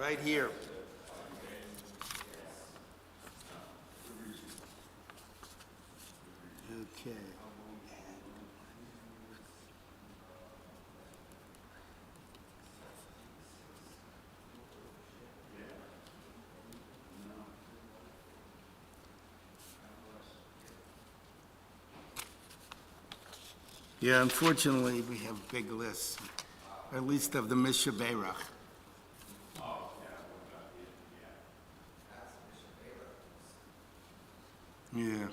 Right here. Okay. Yeah, unfortunately, we have big lists, or at least of the Mishaberach. Yeah.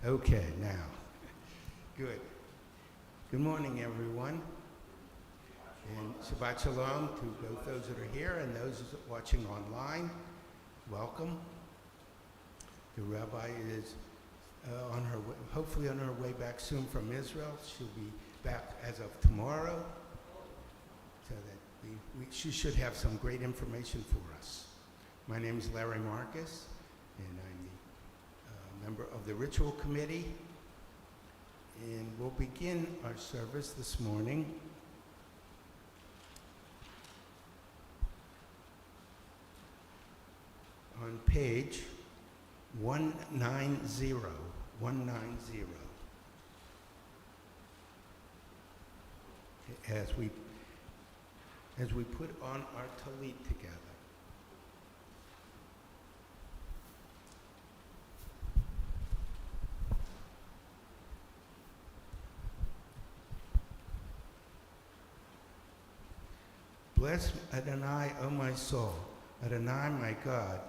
Okay, now, good. Good morning, everyone. And Shabbat Shalom to both those that are here and those watching online. Welcome. The rabbi is hopefully on her way back soon from Israel. She'll be back as of tomorrow, so that she should have some great information for us. My name is Larry Marcus, and I'm the member of the Ritual Committee, and we'll begin our service this morning on page 190. As we put on our talit together. Bless Adonai, O my soul, Adonai, my God,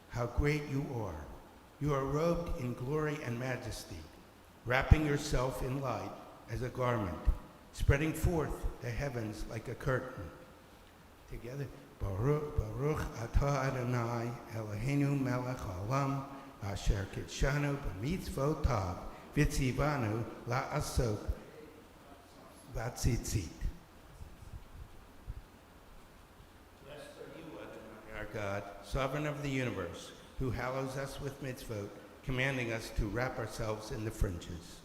how great you are. You are robed in glory and majesty, wrapping yourself in light as a garment, spreading forth the heavens like a curtain. Together, Baruch atah Adonai, Eloheinu melech haolam, asher kitshanu b'mitzvotav, v'tzivanu la'asok Vatzitzit. Blessed are you, Adonai, our God, sovereign of the universe, who hallows us with mitzvot, commanding us to wrap ourselves in the fringes.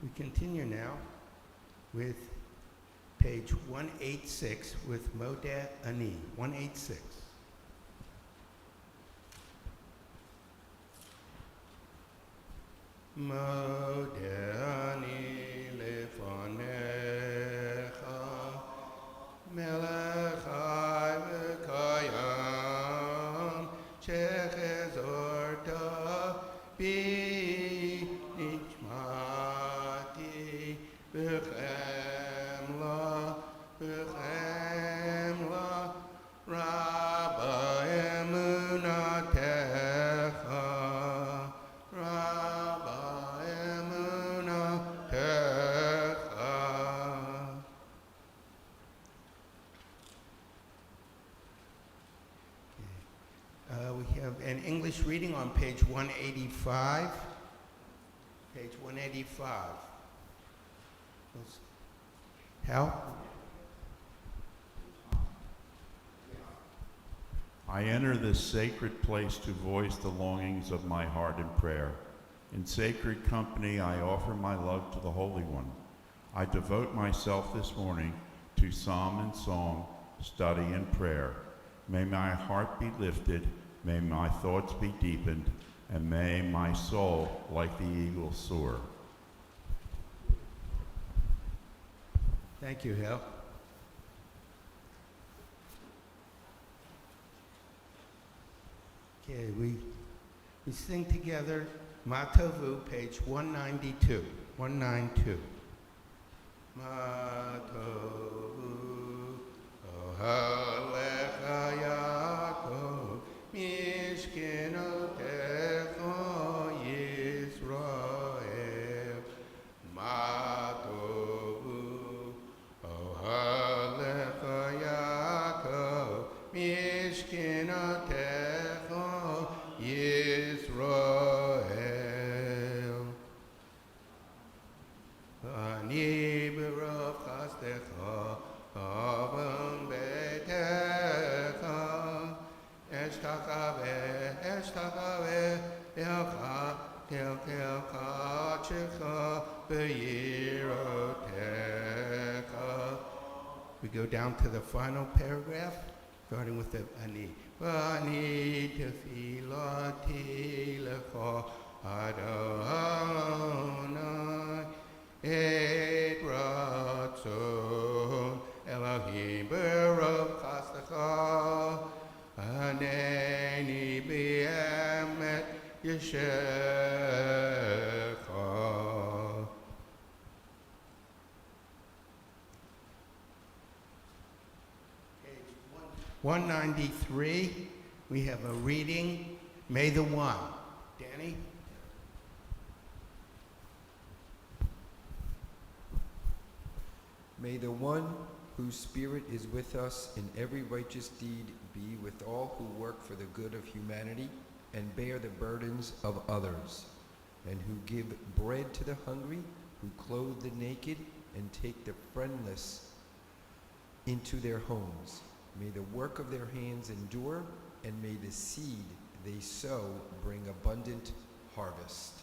We continue now with page 186 with Modeh Ani, 186. Modeh Ani lefanecha, melech chai v'kayam, shechezorta bi nishmati v'chemla, rabba emunatecha, rabba emunatecha. We have an English reading on page 185. Page 185. Hal? I enter this sacred place to voice the longings of my heart in prayer. In sacred company, I offer my love to the Holy One. I devote myself this morning to psalm and song, study and prayer. May my heart be lifted, may my thoughts be deepened, and may my soul, like the eagle, soar. Thank you, Hal. Okay, we sing together Matovu, page 192. 192. Matovu, ohalecha Yaakov, mishkenotecha Yisrael. Matovu, ohalecha Yaakov, mishkenotecha Yisrael. Ani b'rov chastecha, avon betecha, eshtachave, elcha, kelcha, tchecha, beyirotecha. We go down to the final paragraph, starting with the ani. Ani tefilati lecha Adonai et ratzon Elohim b'rov chastecha aneni b'emet yeshecha. 193, we have a reading, May the One. Danny? May the one whose spirit is with us in every righteous deed be with all who work for the good of humanity and bear the burdens of others, and who give bread to the hungry, who clothe the naked, and take the friendless into their homes. May the work of their hands endure, and may the seed they sow bring abundant harvest.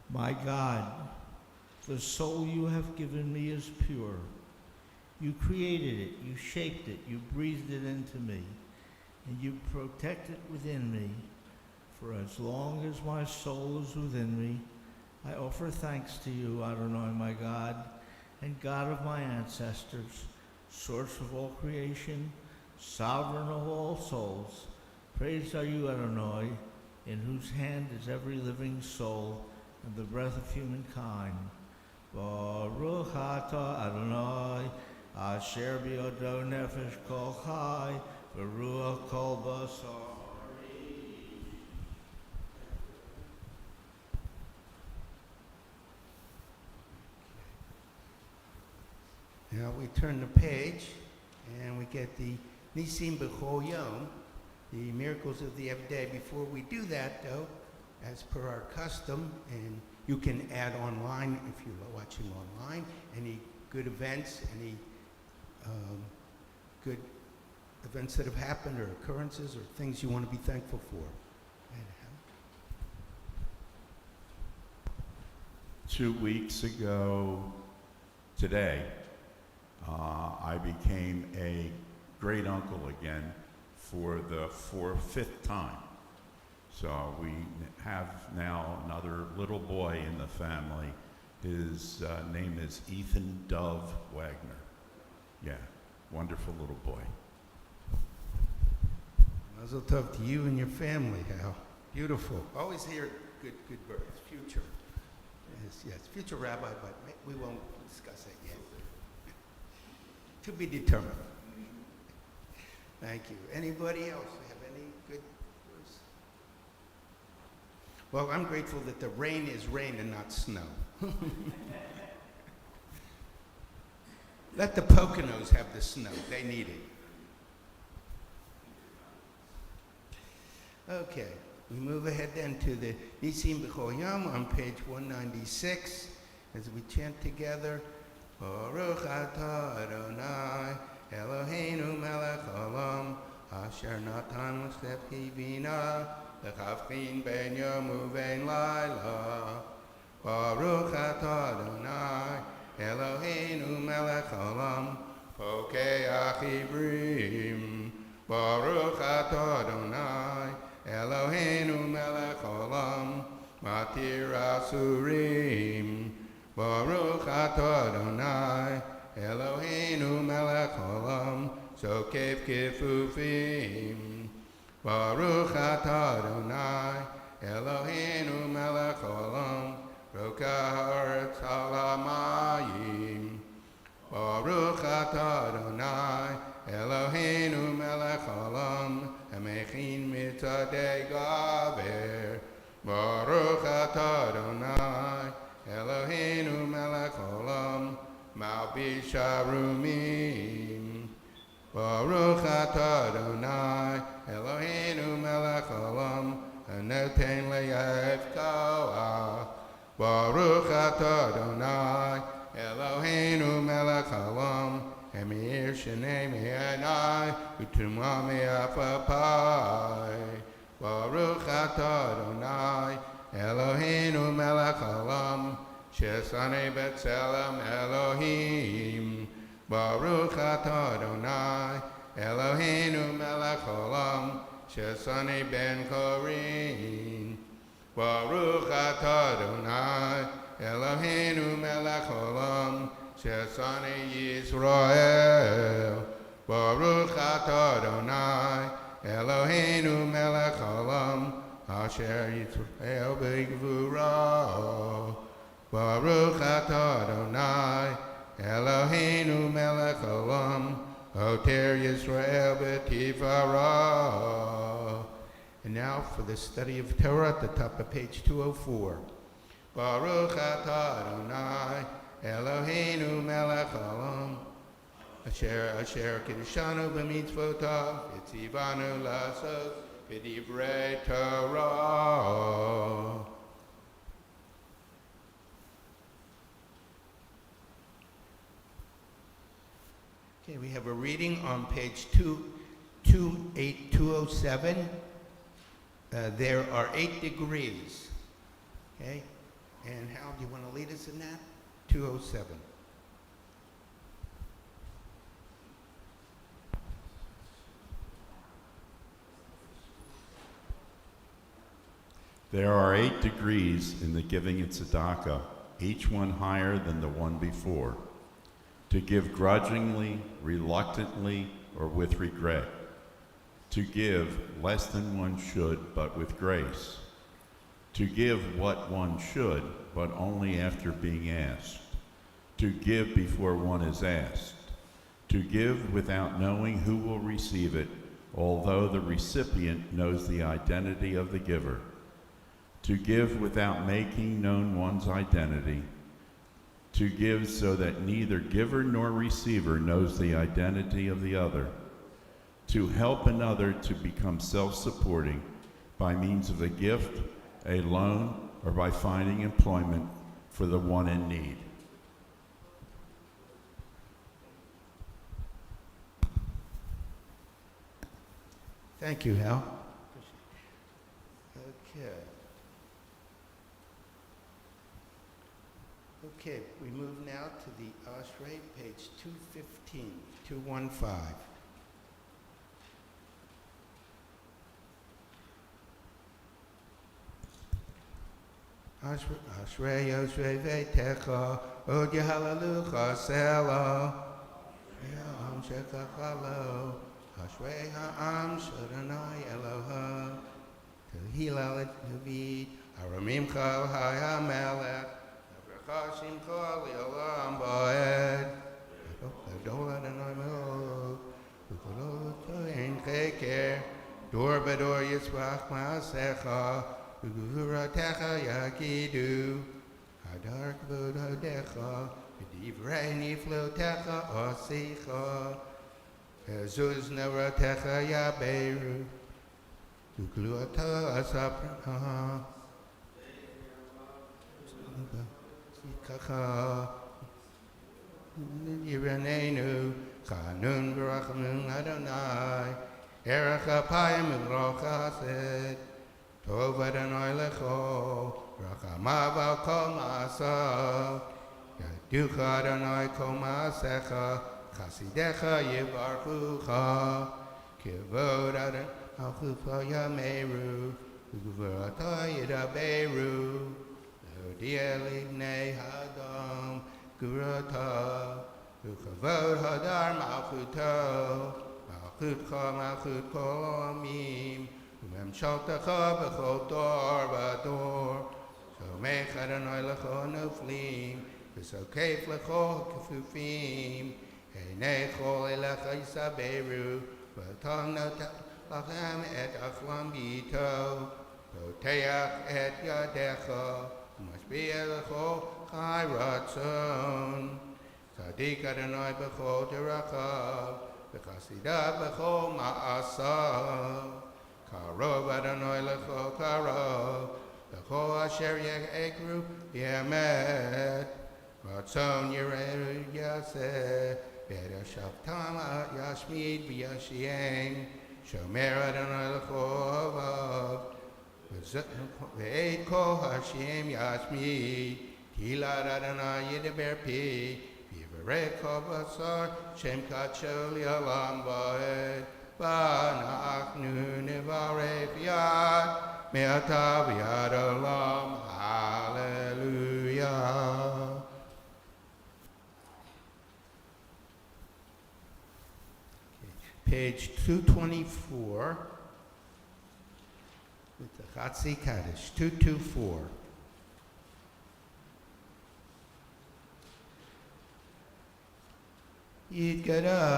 My God, the soul you have given me is pure. You created it, you shaped it, you breathed it into me, and you protect it within me. For as long as my soul is within me, I offer thanks to you, Adonai, my God, and God of my ancestors, source of all creation, sovereign of all souls. Praised are you, Adonai, in whose hand is every living soul and the breath of humankind. Baruch atah Adonai, asher biyado nefesh kol chai, v'ruach kol basar. Now we turn the page and we get the Nisim B'chol Yom, the miracles of the everyday. Before we do that, though, as per our custom, and you can add online if you're watching online, any good events, any good events that have happened or occurrences or things you want to be thankful for. 2 weeks ago today, I became a great uncle again for the fifth time. So we have now another little boy in the family. His name is Ethan Dove Wagner. Yeah, wonderful little boy. Mazel tov to you and your family, Hal. Beautiful. Always hear good birds. Future. Yes, future rabbi, but we won't discuss it yet. To be determined. Thank you. Anybody else have any good words? Well, I'm grateful that the rain is rain and not snow. Let the Poconos have the snow. They need it. Okay, we move ahead then to the Nisim B'chol Yom on page 196 as we chant together. Baruch atah Adonai Eloheinu melech haolam asher natan l'sefchi bina l'chavchin ben yom u'ben laila. Baruch atah Adonai Eloheinu melech haolam pokeach ivrim. Baruch atah Adonai Eloheinu melech haolam matir asurim. Baruch atah Adonai Eloheinu melech haolam sokef kifufim. Baruch atah Adonai Eloheinu melech haolam rokah haaretz al hamayim. Baruch atah Adonai Eloheinu melech haolam hamechin mitzadei gaver. Baruch atah Adonai Eloheinu melech haolam malbish harumim. Baruch atah Adonai Eloheinu melech haolam hanoten le'av koach. Baruch atah Adonai Eloheinu melech haolam hamir shnei me'anai u'tumah me'afapai. Baruch atah Adonai Eloheinu melech haolam shesanei b'tselem Elohim. Baruch atah Adonai Eloheinu melech haolam shesanei ben korin. Baruch atah Adonai Eloheinu melech haolam shesanei Yisrael. Baruch atah Adonai Eloheinu melech haolam asher Yisrael b'gvura. Baruch atah Adonai Eloheinu melech haolam oter Yisrael b'tifara. And now for the study of Torah at the top of page 204. Baruch atah Adonai Eloheinu melech haolam asher kiddushanu b'mitzvotav v'tzivanu la'asot b'divrei Torah. Okay, we have a reading on page 207. There are 8 degrees. Okay, and Hal, do you want to lead us in that? 207. There are 8 degrees in the giving of tzedakah, each one higher than the one before. To give grudgingly, reluctantly, or with regret. To give less than one should, but with grace. To give what one should, but only after being asked. to give before one is asked, to give without knowing who will receive it, although the recipient knows the identity of the giver, to give without making known one's identity, to give so that neither giver nor receiver knows the identity of the other, to help another to become self-supporting by means of a gift, a loan, or by finding employment for the one in need. Thank you, Hal. Okay. Okay, we move now to the Oshrei, page 215, 215. Ashrei Oshrei Veitecha, Od Yehalalucha Sela, Yam Shekachalo, Ashrei Ha'am Shadonai Eloha, Tehillah David, Aramim Chal HaYamelech, Avrachashim Chal Yolam Ba'ed, Adol Adonai Me'od, Ukolot Kohen Cheker, Dor Bador Yitzvach Ma'asecha, Uguratecha Yakidu, Hadar Kvod Hodecha, Divrei Niflotecha Osicha, Ezuz Nevratecha Yaberu, Ugluata Asapraha, Sikacha, Yiranenu, Chanun Barachanun Adonai, Erecha Payim Urocha Sed, Tov Adonai Lecho, Rachamav al Kol Ma'asav, Yaducha Adonai Kol Ma'asecha, Chasidecha Yivarchucha, Kivod Adonai Alchucha Yameru, Ugvarata Yidaberu, Odia Libnei Hadam, Gurata, Uchavod Hadar Malchuto, Malchutcha Malchut Kol Amim, Umemshaltecha b'chol dor v'ador, Shomech Adonai lecho noflim, V'sokeif lecho kefufim, Einei chol elecha yisaberu, V'tom notat lachem et achlam b'ito, Poteach et yadecha, U'mashbiach lecho chai ratzon, Tzadik Adonai b'chol derachav, V'chasidav b'chol ma'asav, Karov Adonai lecho karov, lecho asher yekru yemet, ratzon yireru yaseh, b'eder shavtam yashmid v'yashiem, shomer Adonai lecho avav, v'eit kol Hashem yashmid, tilad Adonai yidaber pi, v'yivarech kol basar, shem kachol yalam ba'ed, V'anachnu nevarech yad me'ata v'yad olam. Hallelujah. Page 224 with the Chatzi Kaddish, 224. Yitgada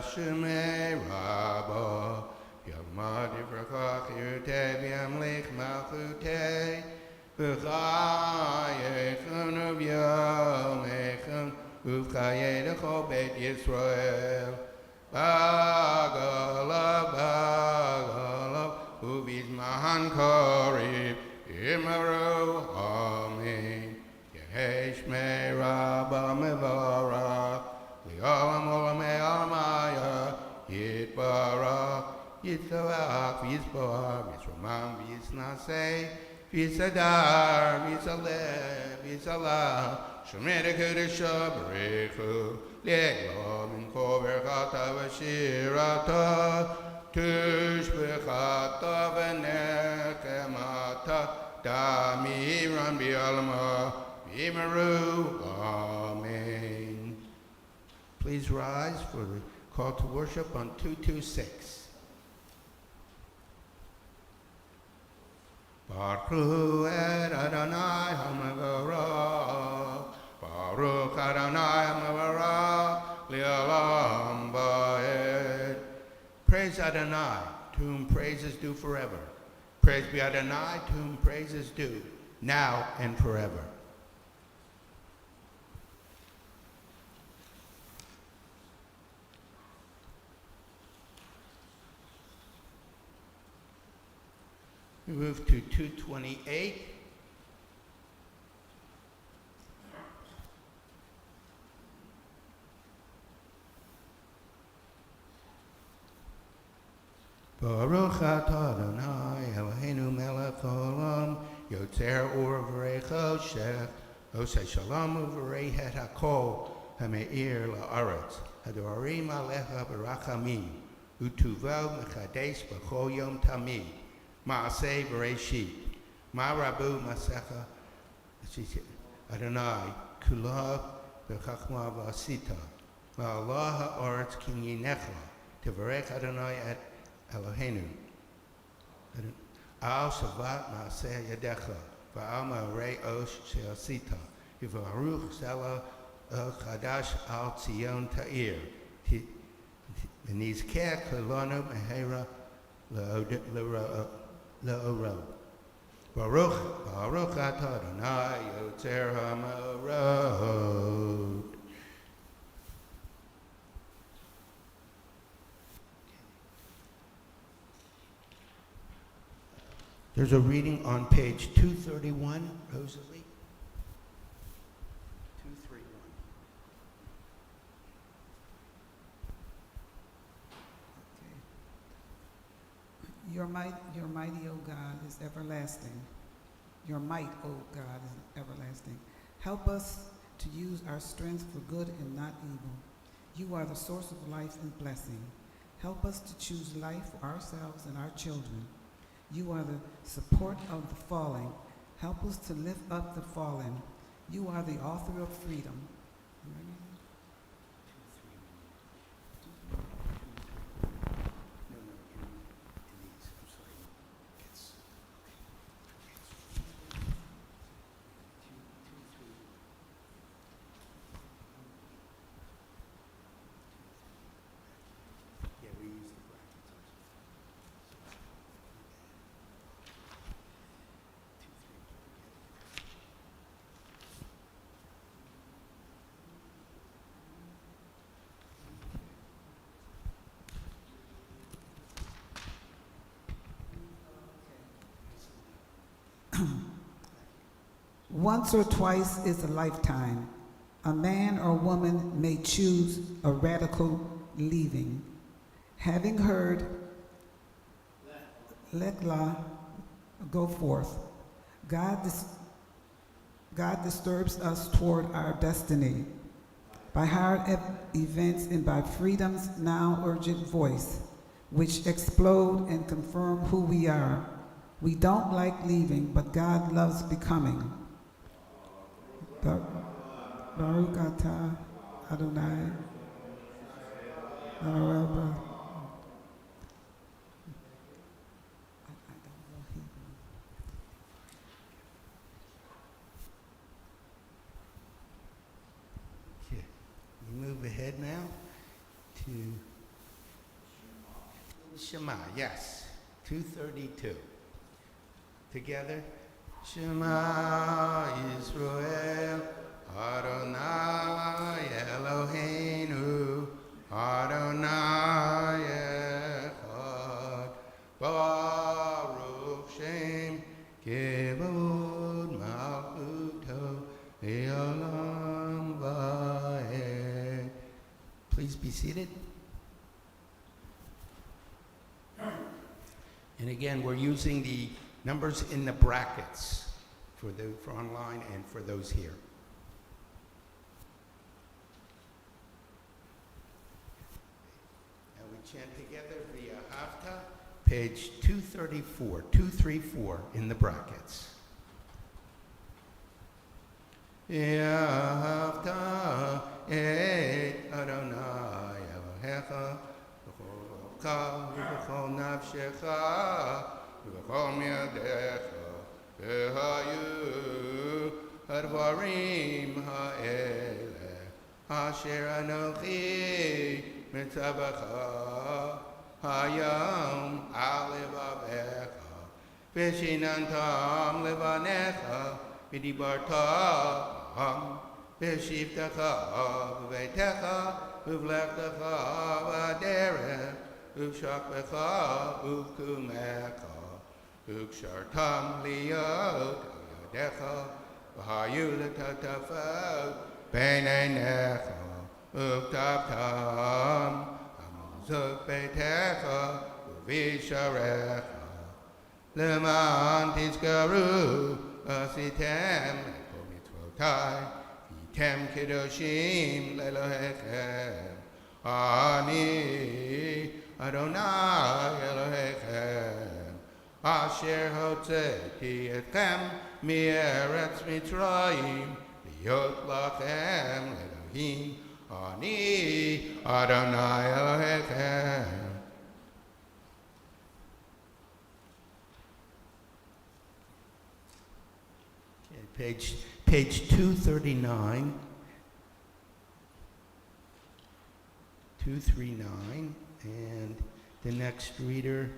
Shemei Rabba, Yamad Yivrakach Yirtei V'yamlich Malchutei, V'chayechon Uv'yomechon, Uv'chayei L'chol Beit Yisrael, Bagalav, Uv'yizmahan Korib, Imaru, Amen. Yehi Shmei Rabba Mevorach, Li'olam olamei alamaya, Yitbarach, Yitzavach, V'yizbar, V'yizromam, V'yiznasei, V'yizadar, V'yizaleh, V'yizalah, Shomrei Kedusha B'rechu, Le'eglo min kol berchata v'shirata, Tushbechata v'nechemata, Damiran B'yalma, Imaru, Amen. Please rise for the call to worship on 226. Baruch et Adonai HaMevorach, Baruch Adonai Mavara Li'olam Va'ed. Praise Adonai, to whom praise is due forever. Praise be Adonai, to whom praise is due, now and forever. We move to 228. Baruch atah Adonai Eloheinu melech haolam yotzer or v'rei choshech oseh shalom u'v'rei het hakol hameir la'aretz hadorim alecha b'rachamim u'tuvo mechades b'chol yom tamid ma'aseh v'reishit ma'rabu masecha Adonai kula b'chachma v'asita v'allah ha'aretz kinyinecha tevarech Adonai et Eloheinu. Al Shabbat Maaseh Yadecha, Va'al Ma'arei Osh She'asita, Yivaruch Zela Chadash Al Tzion Ta'ir, V'nizkeh Kolonu Mehera Le'oro. Baruch Atah Adonai Yotzer HaMa'orot. There's a reading on page 231, Rosalie. 231. Your mighty, O God, is everlasting. Your might, O God, is everlasting. Help us to use our strength for good and not evil. You are the source of life and blessing. Help us to choose life for ourselves and our children. You are the support of the falling. Help us to lift up the fallen. You are the author of freedom. Once or twice is a lifetime. A man or woman may choose a radical leaving. Having heard, let La go forth. God disturbs us toward our destiny by hard events and by freedom's now urgent voice, which explode and confirm who we are. We don't like leaving, but God loves becoming. Baruch atah Adonai Araba. Okay. We move ahead now to Shema, yes, 232. Together. Shema Yisrael, Adonai Eloheinu, Adonai Echad, Baruch Shem, Kevod Malchuto, Le'olam Va'ed. Please be seated. And again, we're using the numbers in the brackets for online and for those here. And we chant together via Hafta, page 234 in the brackets. Hafta et Adonai Elohecha v'chol kol v'chol nafshecha v'chol miyadecha v'hayu הדברים האלה אשר אנוכי מצווך היום על לבביך ושיננתם לבניך ודיברתם בשבתך בביתך ובלכתך בדרך ובשכבך ובקומך וקשרתם להיות על ידיך והיו לטפטפות בין עיניך וכתבתם על ביתך ובשעריך למען תזכרו עשיתם את כל מצוותיי והייתם קדושים לאלוהיכם אני אדוני אלוהיכם אשר הוצאתי אתכם מארץ מצרים להיות לכם לאלוהים אני אדוני אלוהיכם. Page 239, 239, and the next reader,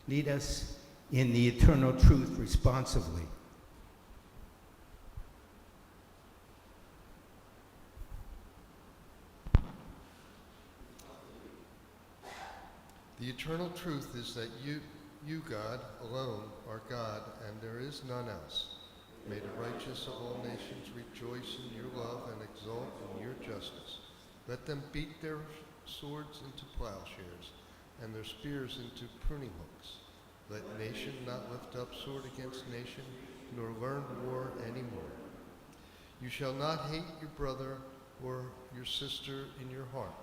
lead us in the eternal truth responsively. The eternal truth is that you, God, alone are God, and there is none else. May the righteous of all nations rejoice in your love and exult in your justice. Let them beat their swords into plowshares and their spears into pruning hooks. Let nation not lift up sword against nation, nor learn war any more. You shall not hate your brother or your sister in your heart.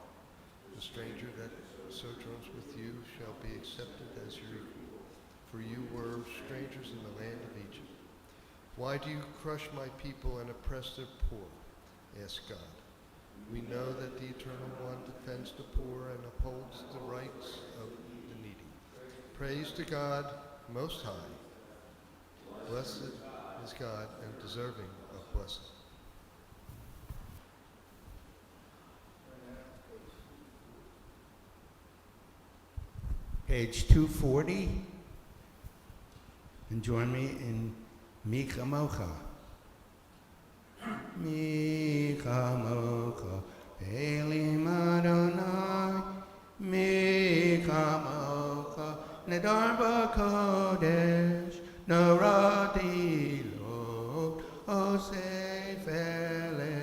The stranger that sojourns with you shall be accepted as your equal, for you were strangers in the land of Egypt. Why do you crush my people and oppress their poor? Ask God. We know that the Eternal One defends the poor and upholds the rights of the needy. Praise to God Most High. Blessed is God and deserving of blessing. Page 240, and join me in Mika Mocha. Mika Mocha, Elim Adonai, Mika Mocha, Nedarba Kodesh, Norati Lo, Osefele,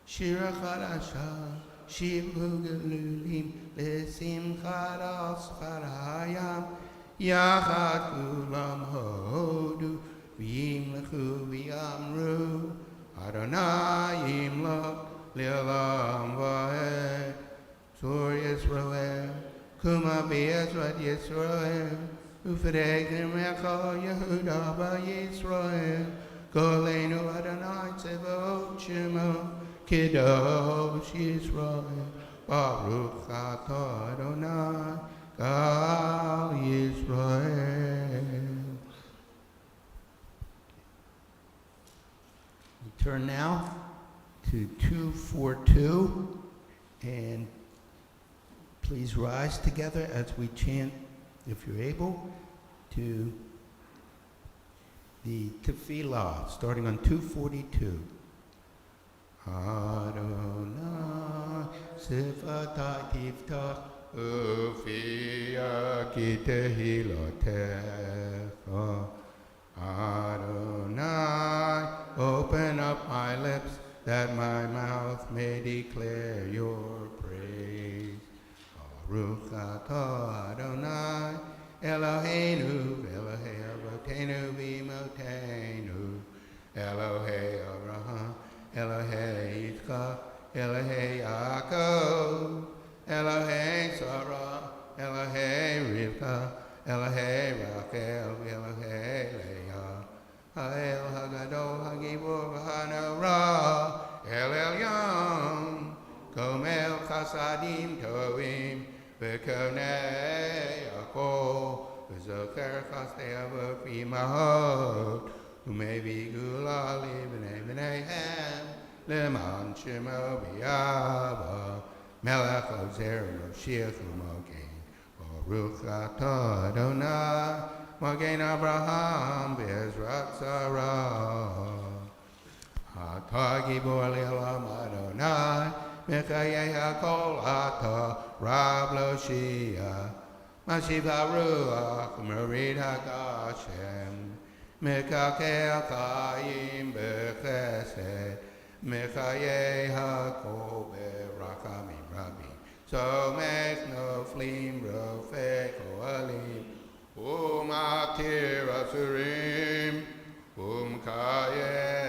Shira Chadasha, Shivu Gelulim, Lesimchat Asfarayam, Yachat Kulam Hodu, V'yimlechu v'yamru, Adonai yimlach le'olam va'ed, Tzur Yisrael, Kuma b'Yezrat Yisrael, U'fedek Nemecha Yehuda b'Yisrael, Kolenu Adonai Tzevaot Shemo, Kedosh Yisrael, Baruch Atah Adonai, Gal Yisrael. We turn now to 242, and please rise together as we chant, if you're able, to the Tefillah, starting on 242. Adonai Sifatai Tiftach Ufia Ki Tehilotecha. Adonai, open up my lips that my mouth may declare your praise. Baruch atah Adonai, Eloheinu, Elohei Avotenu v'Imotenu, Elohei Abraham, Elohei Yitzchak, Elohei Yaakov, Elohei Sarah, Elohei Rivka, Elohei Rachel, Elohei Leah, Ha'el Hagadol Hagibor V'Hanora, El Elyon, Komel Chasadim Tovim, V'Konei Akol, V'Zocher Chasdei Avot V'Imahot, Umevi gula libne menehem, leman shemo biyava, melech ozer Moshiach umogen, Baruch atah Adonai, Magen Abraham Bezrat Sarah. Atah gibor le'olam Adonai, Mechayei hakol atah Rab lo shia, Mashiv haruach Merid hagashem, Mekakel chayim bechesed, Mechayei hakol berachamim rabim, Somech noflim rofei kohalim, Umatir asurim, Umkayem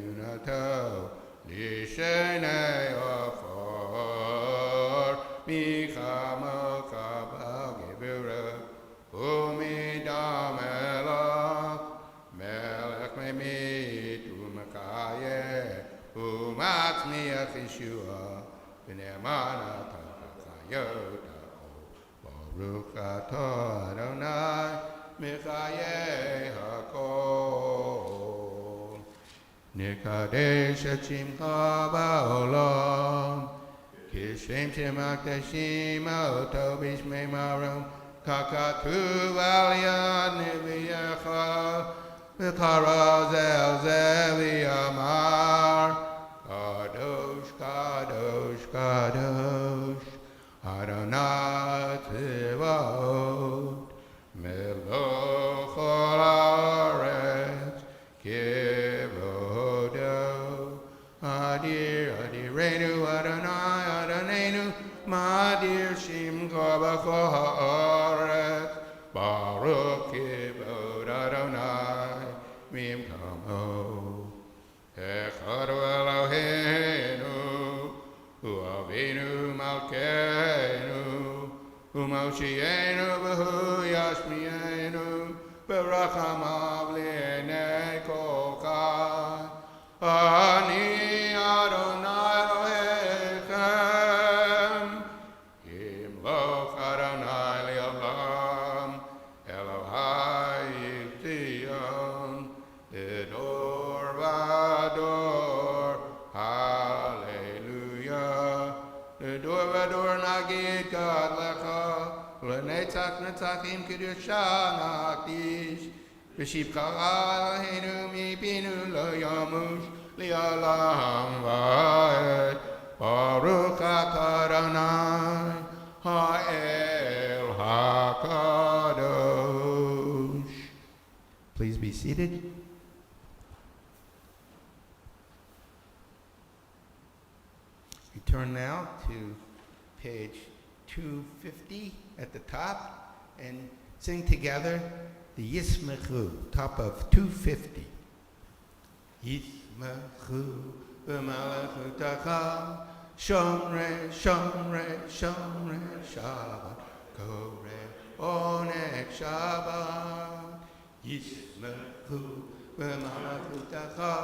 yunato, Lishenei afor, Michamo kabal gebura, Umidam elach, Melech memit, Umakayem, Umatzmiach Yeshua, B'ne'emana takachayota, Baruch atah Adonai, Mechayei hakol. Nikadesh et shimcha ba'olam, Kishem shemakdashim oto b'shmei marom, Kakatuv al yad neviyecha, V'kara zel zel v'yamar, Kadosh, Kadosh, Kadosh, Adonai Tzevaot, Meloch haaretz, Kivodo, Adir, Adirenu, Adonai, Adonenu, Madir Shimcha b'chol haaretz, Baruch Kivod Adonai, Mimkamo, Echad Eloheinu, Hu Avinu Malkeinu, Hu Moshienu v'Hu Yashmienu, Berachamav li'enei kol chai. Ani Adonai Elohechem, Yimloch Adonai li'olam, Elohai Yitzion, Lidor v'ador, Hallelujah. Lidor v'ador nagid God lecha, L'netzach netzachim kedusha nakdish, V'shivcha Eloheinu mipinu lo yamush, Li'olam va'ed, Baruch atah Adonai, Ha'el HaKadosh. Please be seated. We turn now to page 250 at the top and sing together the Yismechu, top of 250. Yismechu b'malachutacha, Shomre, Shomre, Shomre, Shabbat, Kore, Onek Shabbat. Yismechu b'malachutacha,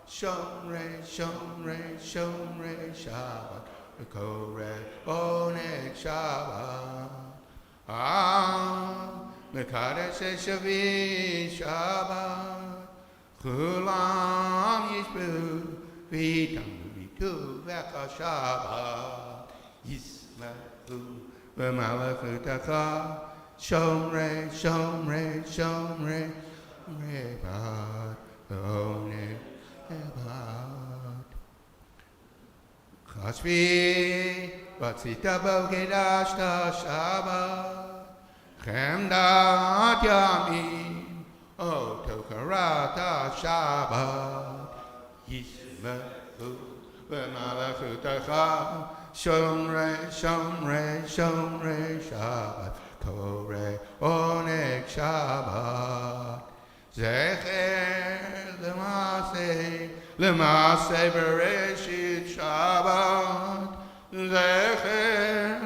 Shomre, Shomre, Shomre, Shabbat, Kore, Onek Shabbat. Mekadesh Shavi Shabbat, Kulam Yishbu, Vitam Vitu Veka Shabbat, Yismechu B'malachutacha, Shomre, Shomre, Shomre, Rebat, Onek Shabbat. Chashvi, Vatzita Bo Kedashta Shabbat, Chemdat Yamim, Oto Karata Shabbat, Yismechu B'malachutacha, Shomre, Shomre, Shomre, Shabbat, Kore, Onek Shabbat, Zecher L'maseh Bereshit Shabbat, Zecher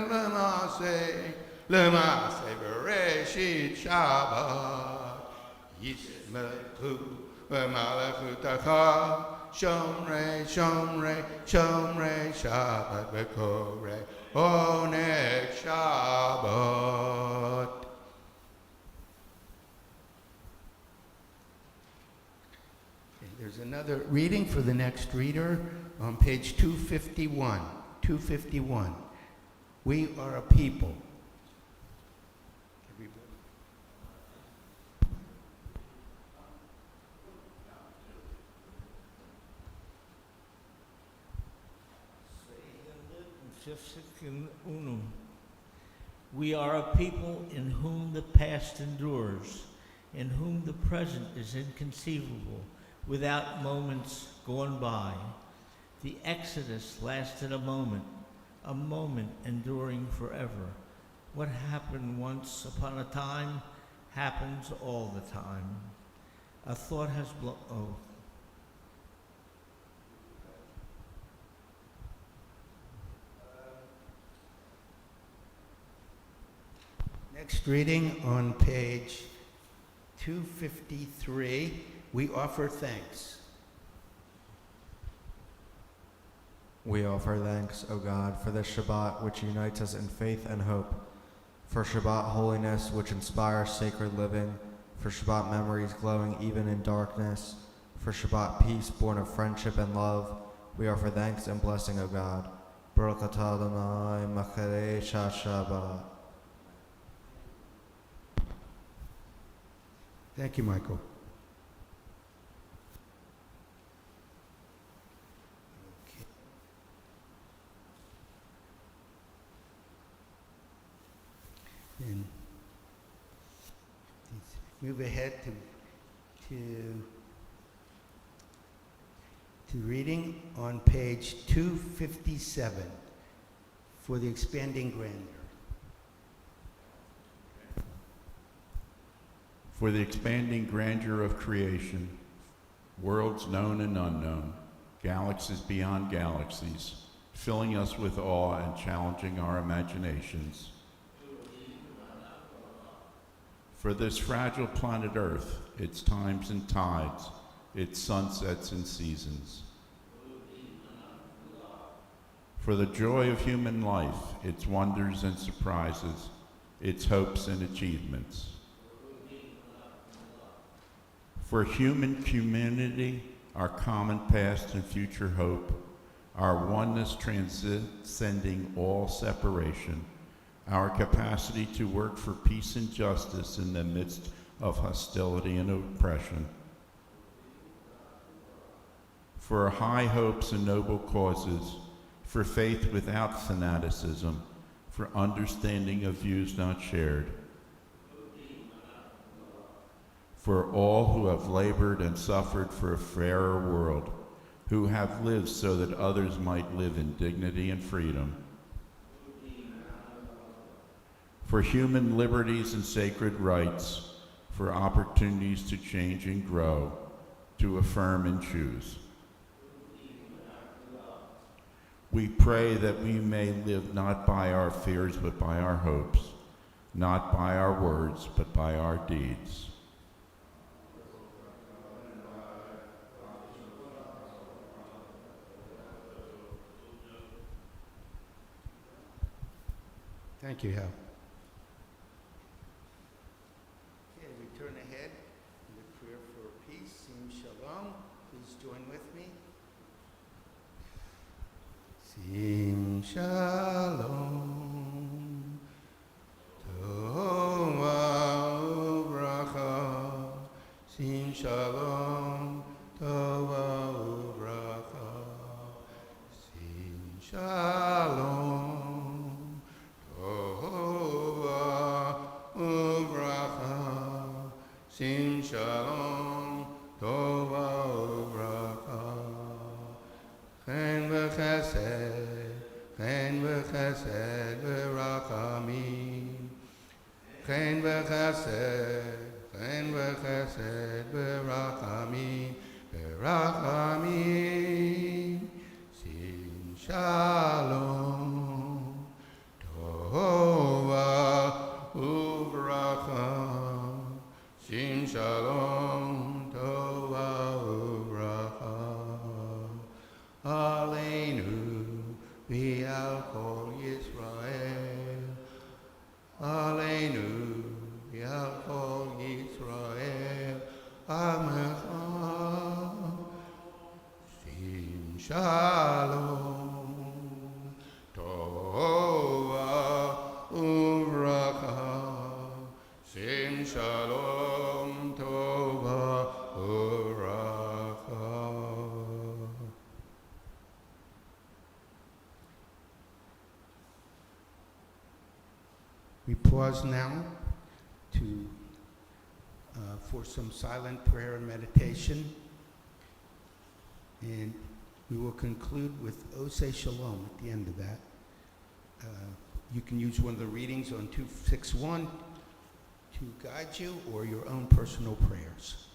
L'maseh Bereshit Shabbat, Yismechu B'malachutacha, Shomre, Shomre, Shomre, Shabbat, V'kore, Onek Shabbat. another reading for the next reader on page 251. 251. We are a people. We are a people in whom the past endures, in whom the present is inconceivable, without moments gone by. The Exodus lasted a moment enduring forever. What happened once upon a time happens all the time. A thought has Next reading on page 253, we offer thanks. We offer thanks, O God, for this Shabbat which unites us in faith and hope, for Shabbat holiness which inspires sacred living, for Shabbat memories glowing even in darkness, for Shabbat peace born of friendship and love. We offer thanks and blessing, O God. Baruch atah Adonai Macharesh Shabbat. Thank you, Michael. Okay. And let's move ahead to reading on page 257 for the expanding grandeur. For the expanding grandeur of creation, worlds known and unknown, galaxies beyond galaxies, filling us with awe and challenging our imaginations. For this fragile planet Earth, its times and tides, its sunsets and seasons. For the joy of human life, its wonders and surprises, its hopes and achievements. For human community, our common past and future hope, our oneness transcending all separation, our capacity to work for peace and justice in the midst of hostility and oppression. For high hopes and noble causes, for faith without fanaticism, for understanding of views not shared. For all who have labored and suffered for a fairer world, who have lived so that others might live in dignity and freedom. For human liberties and sacred rights, for opportunities to change and grow, to affirm and choose. We pray that we may live not by our fears but by our hopes, not by our words but by our deeds. Thank you, Hal. Okay, we turn ahead to the prayer for peace. Sim Shalom. Please join with me. Sim Shalom. Tova Uvracha. Sim Shalom. Tova Uvracha. Sim Shalom. Sim Shalom, Tova Uvracha, Chen v'chesed, Chen v'chesed v'rachamim, Chen v'chesed, Chen v'chesed v'rachamim, v'rachamim, Sim Shalom, Tova Uvracha. Sim Shalom, Tova Uvracha, Aleinu, V'al Kol Yisrael, Aleinu, V'al Kol Yisrael, Amecha, We pause now to for some silent prayer and meditation, and we will conclude with Ose Shalom at the end of that. You can use one of the readings on 261 to guide you, or your own personal prayers.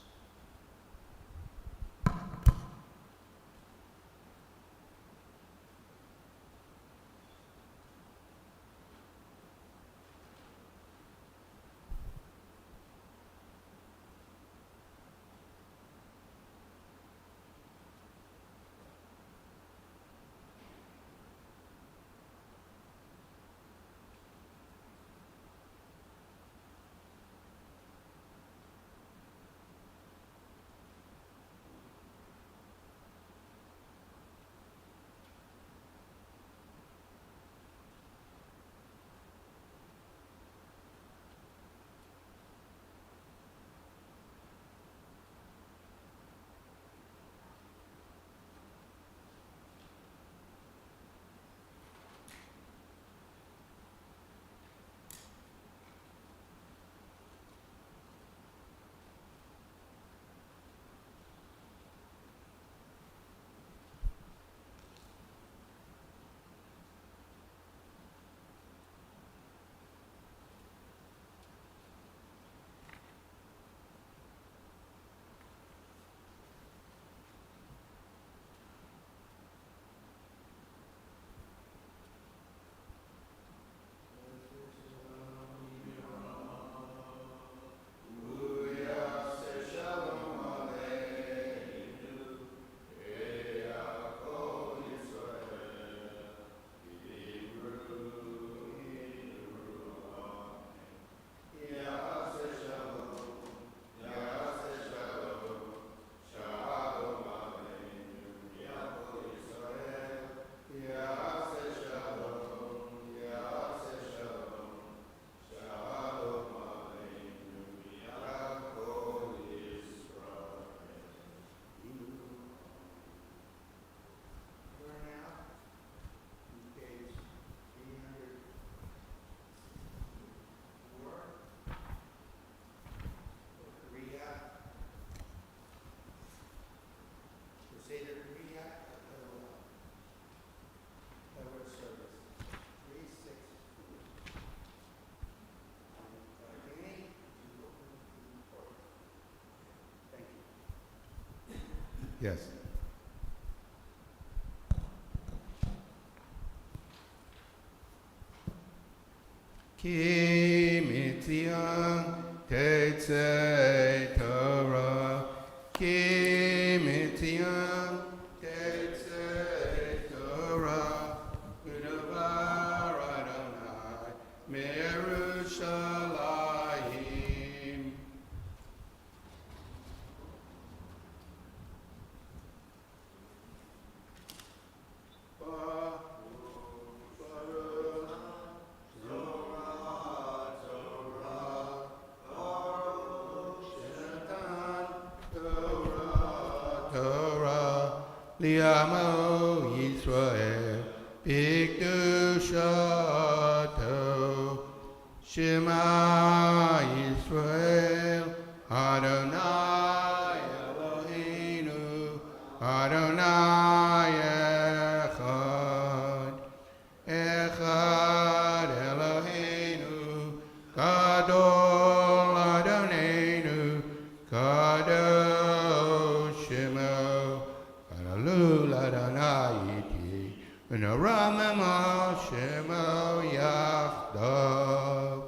Yes. Ki mitzion tetzei Torah, ki mitzion tetzei Torah, u'davar Adonai me'Yerushalayim. Li'amo Yisrael, B'kedushato, Shema Yisrael, Adonai Eloheinu, Adonai Echad, Echad Eloheinu, Gadol Adonenu, Kadosh Shemo, Hallelujah Adonai iti, v'naramema Shemo Yachdav.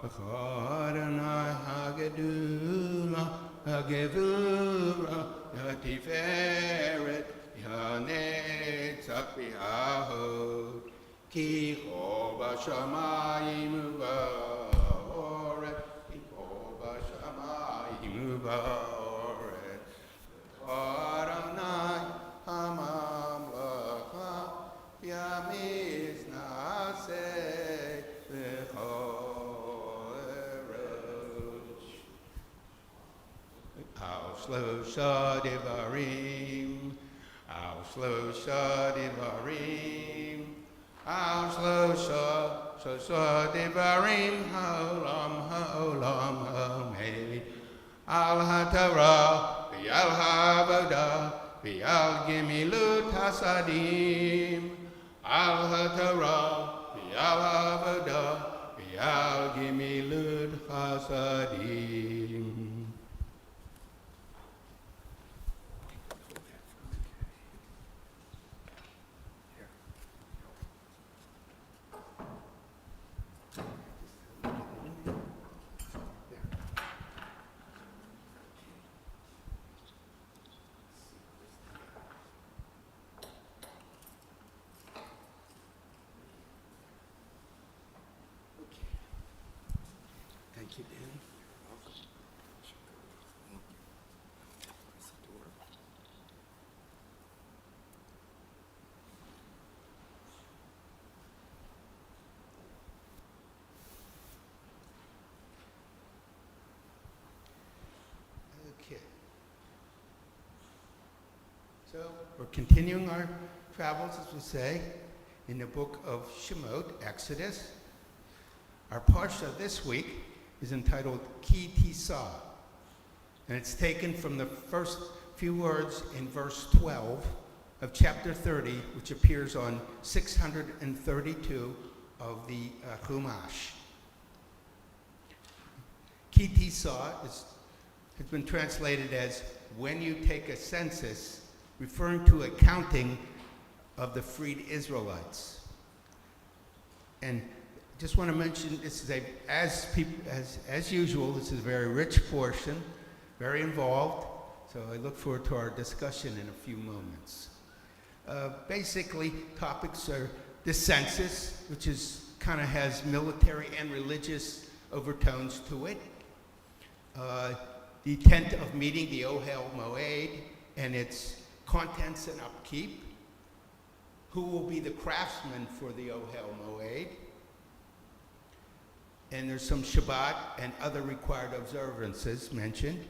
Adonai Hagedula, Hagevura, Yatiferet, Yanetzach B'Yahod, Ki Ho B'Shamayim U'Ba'oret, Ki Ho B'Shamayim U'Ba'oret, Adonai Hamam Shlosha Devarim, Al Shlosha Devarim, Al Shlosha Devarim, Ha'olam, Ha'olam, Ha'omed, Al HaTorah, V'al HaAvodah, V'al Gemilut Hasadim, Al HaTorah, V'al HaAvodah, V'al Gemilut Hasadim. Thank you, Danny. Okay. So we're continuing our travels, as we say, in the book of Shemot, Exodus. Our parsha this week is entitled Ki Tisa, and it's taken from the first few words in verse 12 of chapter 30, which appears on 632 of the Chumash. Ki Tisa has been translated as when you take a census, referring to a counting of the freed Israelites. And just want to mention, this is as usual, this is a very rich portion, very involved, so I look forward to our discussion in a few moments. Basically, topics are the census, which is kind of has military and religious overtones to it. The tent of meeting, the Ohel Moed, and its contents and upkeep. Who will be the craftsman for the Ohel Moed? And there's some Shabbat and other required observances mentioned.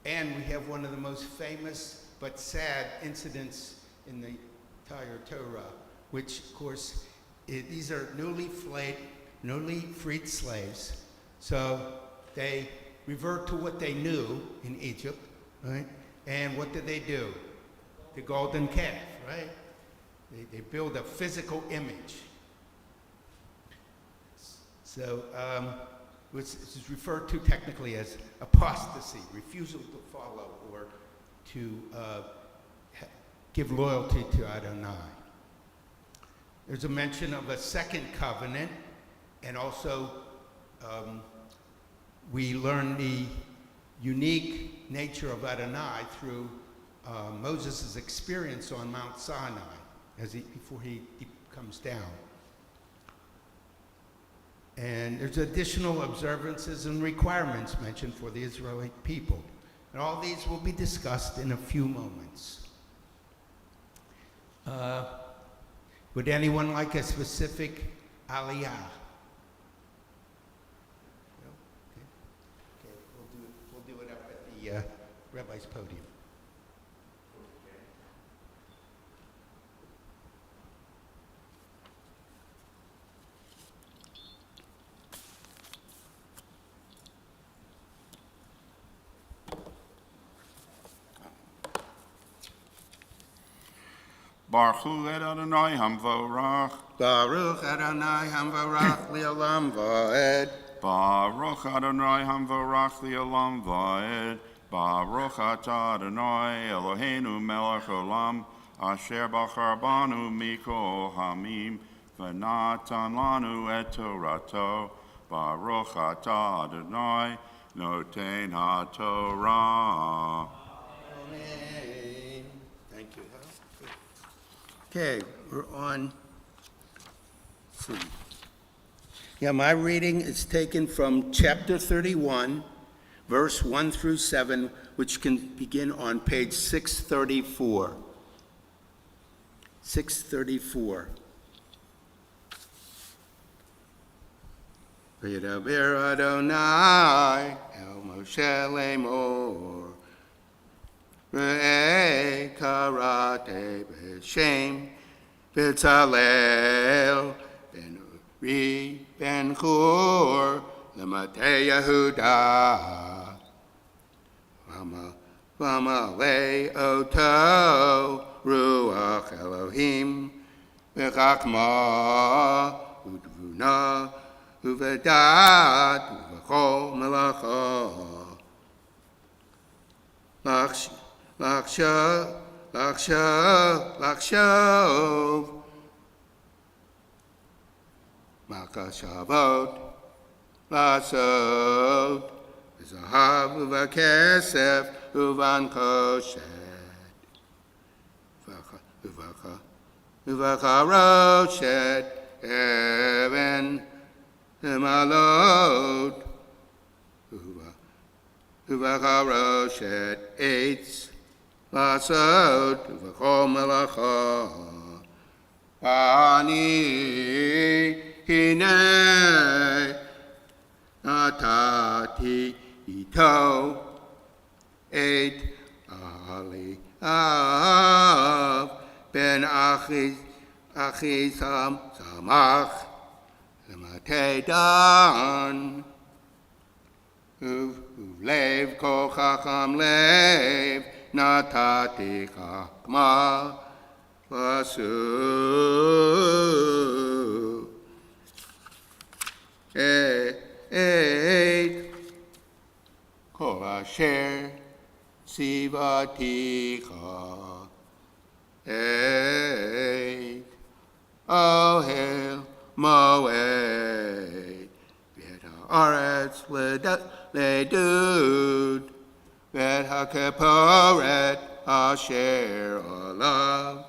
And we have one of the most famous but sad incidents in the entire Torah, which, of course, these are newly freed slaves. So they revert to what they knew in Egypt, right? And what did they do? The golden calf, right? They build a physical image. So, which is referred to technically as apostasy, refusal to follow or to give loyalty to Adonai. There's a mention of a second covenant, and also we learn the unique nature of Adonai through Moses' experience on Mount Sinai before he comes down. And there's additional observances and requirements mentioned for the Israelite people. And all these will be discussed in a few moments. Would anyone like a specific aliyah? No? Okay, we'll do it up at the rabbi's podium. Baruch Hu Adonai Hamvorach. Baruch Adonai Hamvarach Li'olam Va'ed. Baruch Adonai Hamvorach Li'olam Va'ed. Baruch Atah Adonai Eloheinu Melech Olam Asher Bachar Banu Mikol Hamim V'natan Lanu Et Torato. Baruch Atah Adonai Noten HaTorah. Amen. Thank you. Okay, we're on. Let's see. Yeah, my reading is taken from chapter 31, verse 1 through 7, which can begin on page 634. 634. V'yedaber Adonai el Moshe lemor, Re'eh karate b'shem B'Tzalel ben Uri ben Hur Lemate Yehuda V'amalei oto Ruach Elohim V'chachma U'tvuna U'vedat U'v'chol melacha Lakshov Makashavot Lasot Zahav Uvakesef Uvan Koshet Uvakaroshet Even Malot Uvakaroshet Eitz Lasot Uvachol Melacha Ani Hine Atati Ito Et Ali Av Ben Achisam Samach Lemate Dan Ulev Kol Chacham Lev Natati Chachma Vasu Eit Kol Asher Sivaticha Eit Ohel Moed Vet Haaretz Ledud Vet HaKeporet Asher Olav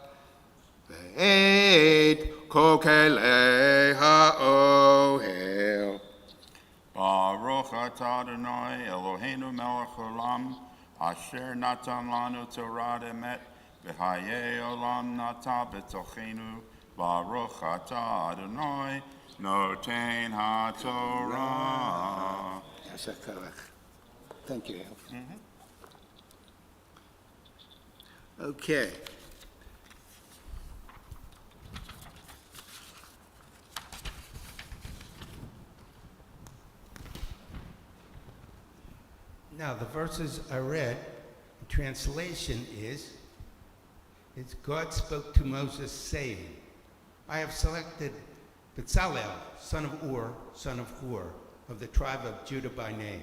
Ve'et Kol Kelei HaOhel Baruch atah Adonai Eloheinu melech olam, asher natan lanu Torah emet, v'hayei olam nata b'tochenu. Baruch atah Adonai noten haTorah. Thank you, Al. Okay. Now, the verses I read, the translation is God spoke to Moses saying, I have selected Bezalel, son of Ur, son of Hur, of the tribe of Judah by name.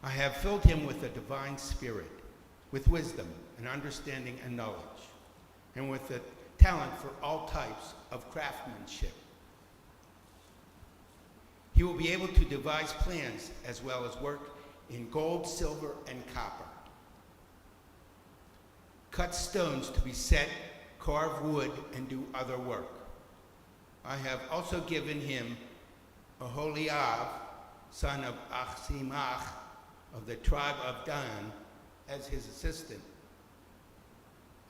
I have filled him with a divine spirit, with wisdom and understanding and knowledge, and with a talent for all types of craftsmanship. He will be able to devise plans as well as work in gold, silver, and copper. Cut stones to be set, carve wood, and do other work. I have also given him Aholiab, son of Achsimach, of the tribe of Dan, as his assistant.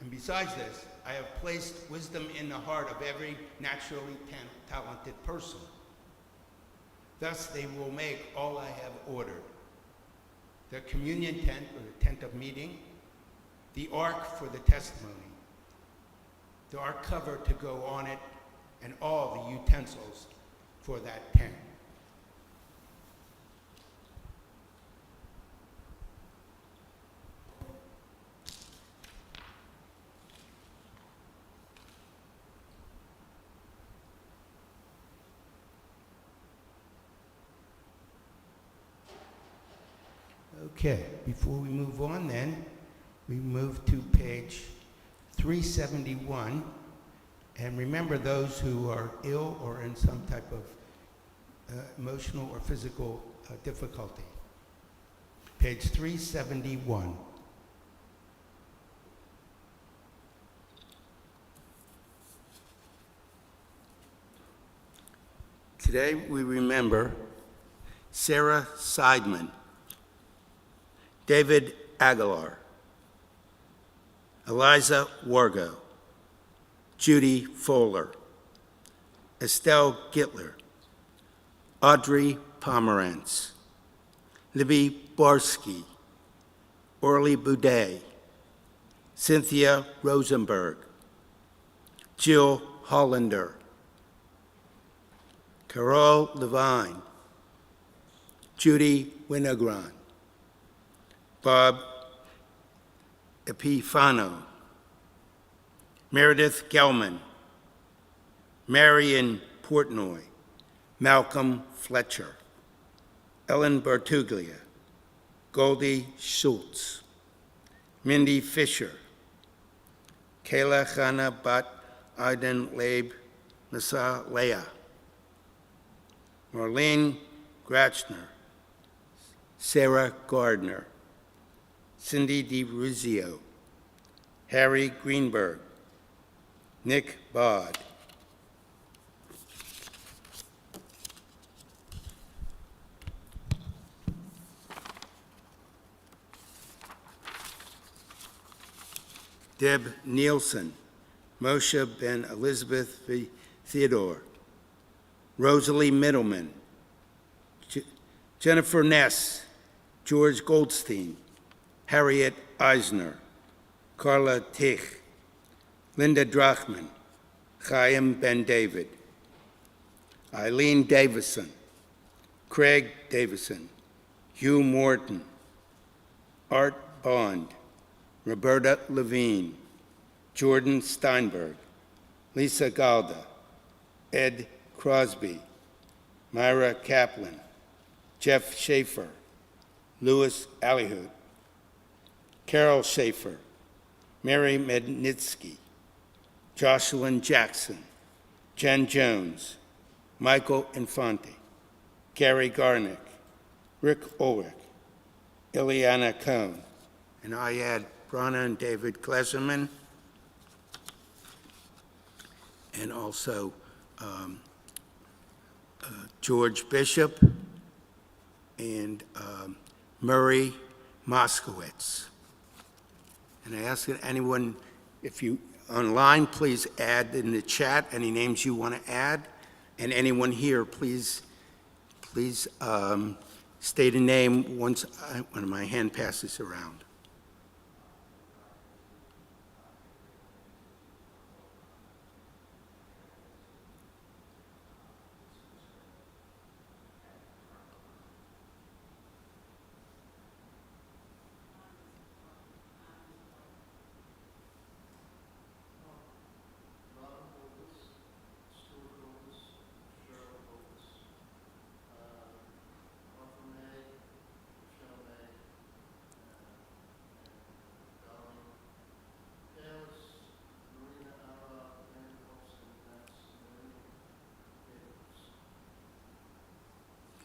And besides this, I have placed wisdom in the heart of every naturally talented person. Thus they will make all I have ordered: the communion tent, or the tent of meeting, the ark for the testimony, the ark cover to go on it, and all the utensils for that tent. Okay, before we move on then, we move to page 371. And remember those who are ill or in some type of emotional or physical difficulty. Page 371. Today we remember Sarah Seidman, David Aguilar, Eliza Wargo, Judy Fowler, Estelle Gittler, Audrey Pomerantz, Libby Barsky, Orly Boudet, Cynthia Rosenberg, Jill Hollander, Carol Levine, Judy Winogron, Bob Epifano, Meredith Gelman, Marion Portnoy, Malcolm Fletcher, Ellen Bartuglia, Goldie Schultz, Mindy Fisher, Kayla Chana Bat Aiden Leib Nasa Leah, Marlene Gratchner, Sarah Gardner, Cindy DiRuzio, Harry Greenberg, Nick Bod, Deb Nielsen, Moshe Ben Elizabeth V. Theodore, Rosalie Middleman, Jennifer Ness, George Goldstein, Harriet Eisner, Carla Tich, Linda Drachman, Chaim Ben David, Eileen Davison, Craig Davison, Hugh Morton, Art Bond, Roberta Levine, Jordan Steinberg, Lisa Galda, Ed Crosby, Myra Kaplan, Jeff Schaefer, Louis Allihut, Carol Schaefer, Mary Mednitsky, Jocelyn Jackson, Jen Jones, Michael Infante, Gary Garnick, Rick Ulrich, Ileana Cohn, and I add Brana and David Kleserman, and also George Bishop and Murray Moskowitz. And I ask that anyone, if you online, please add in the chat any names you want to add, and anyone here, please state a name once when my hand passes around.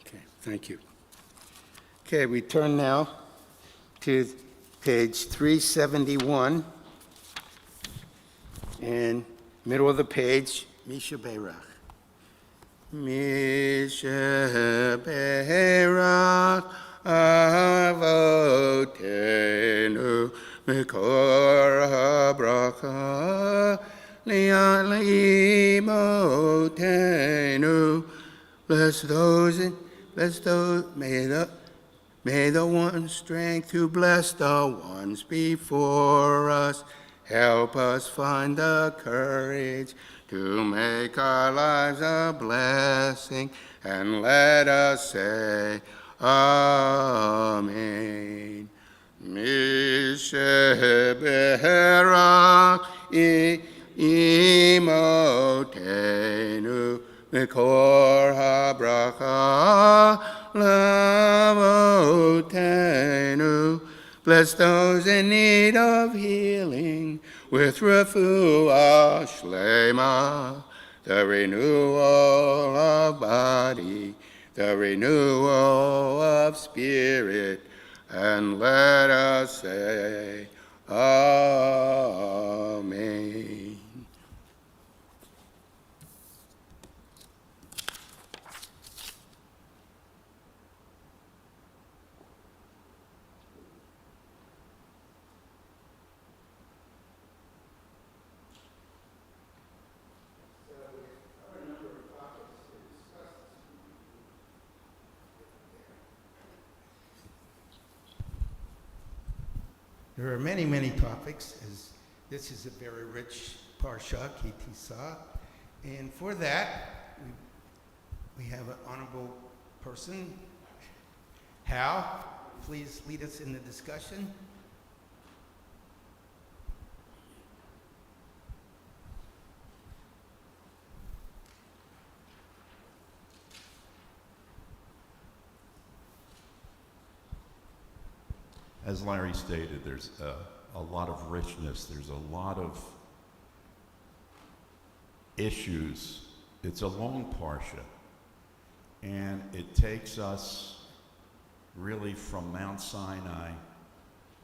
Okay, thank you. Okay, we turn now to page 371, and middle of the page, Misha Beirach. Misha Beirach Avotenu Mikor HaBracha Li'imotenu. Bless those, may the one strength who bless the ones before us. Help us find the courage to make our lives a blessing, and let us say, Amen. Misheberach imotenu Mikor habracha lavotenu. Bless those in need of healing with refuah shlema, the renewal of body, the renewal of spirit, and let us say, Amen. There are many, many topics, as this is a very rich parsha, Ki Tisa. And for that, we have an honorable person. Hal, please lead us in the discussion. As Larry stated, there's a lot of richness. There's a lot of issues. It's a long parsha, and it takes us really from Mount Sinai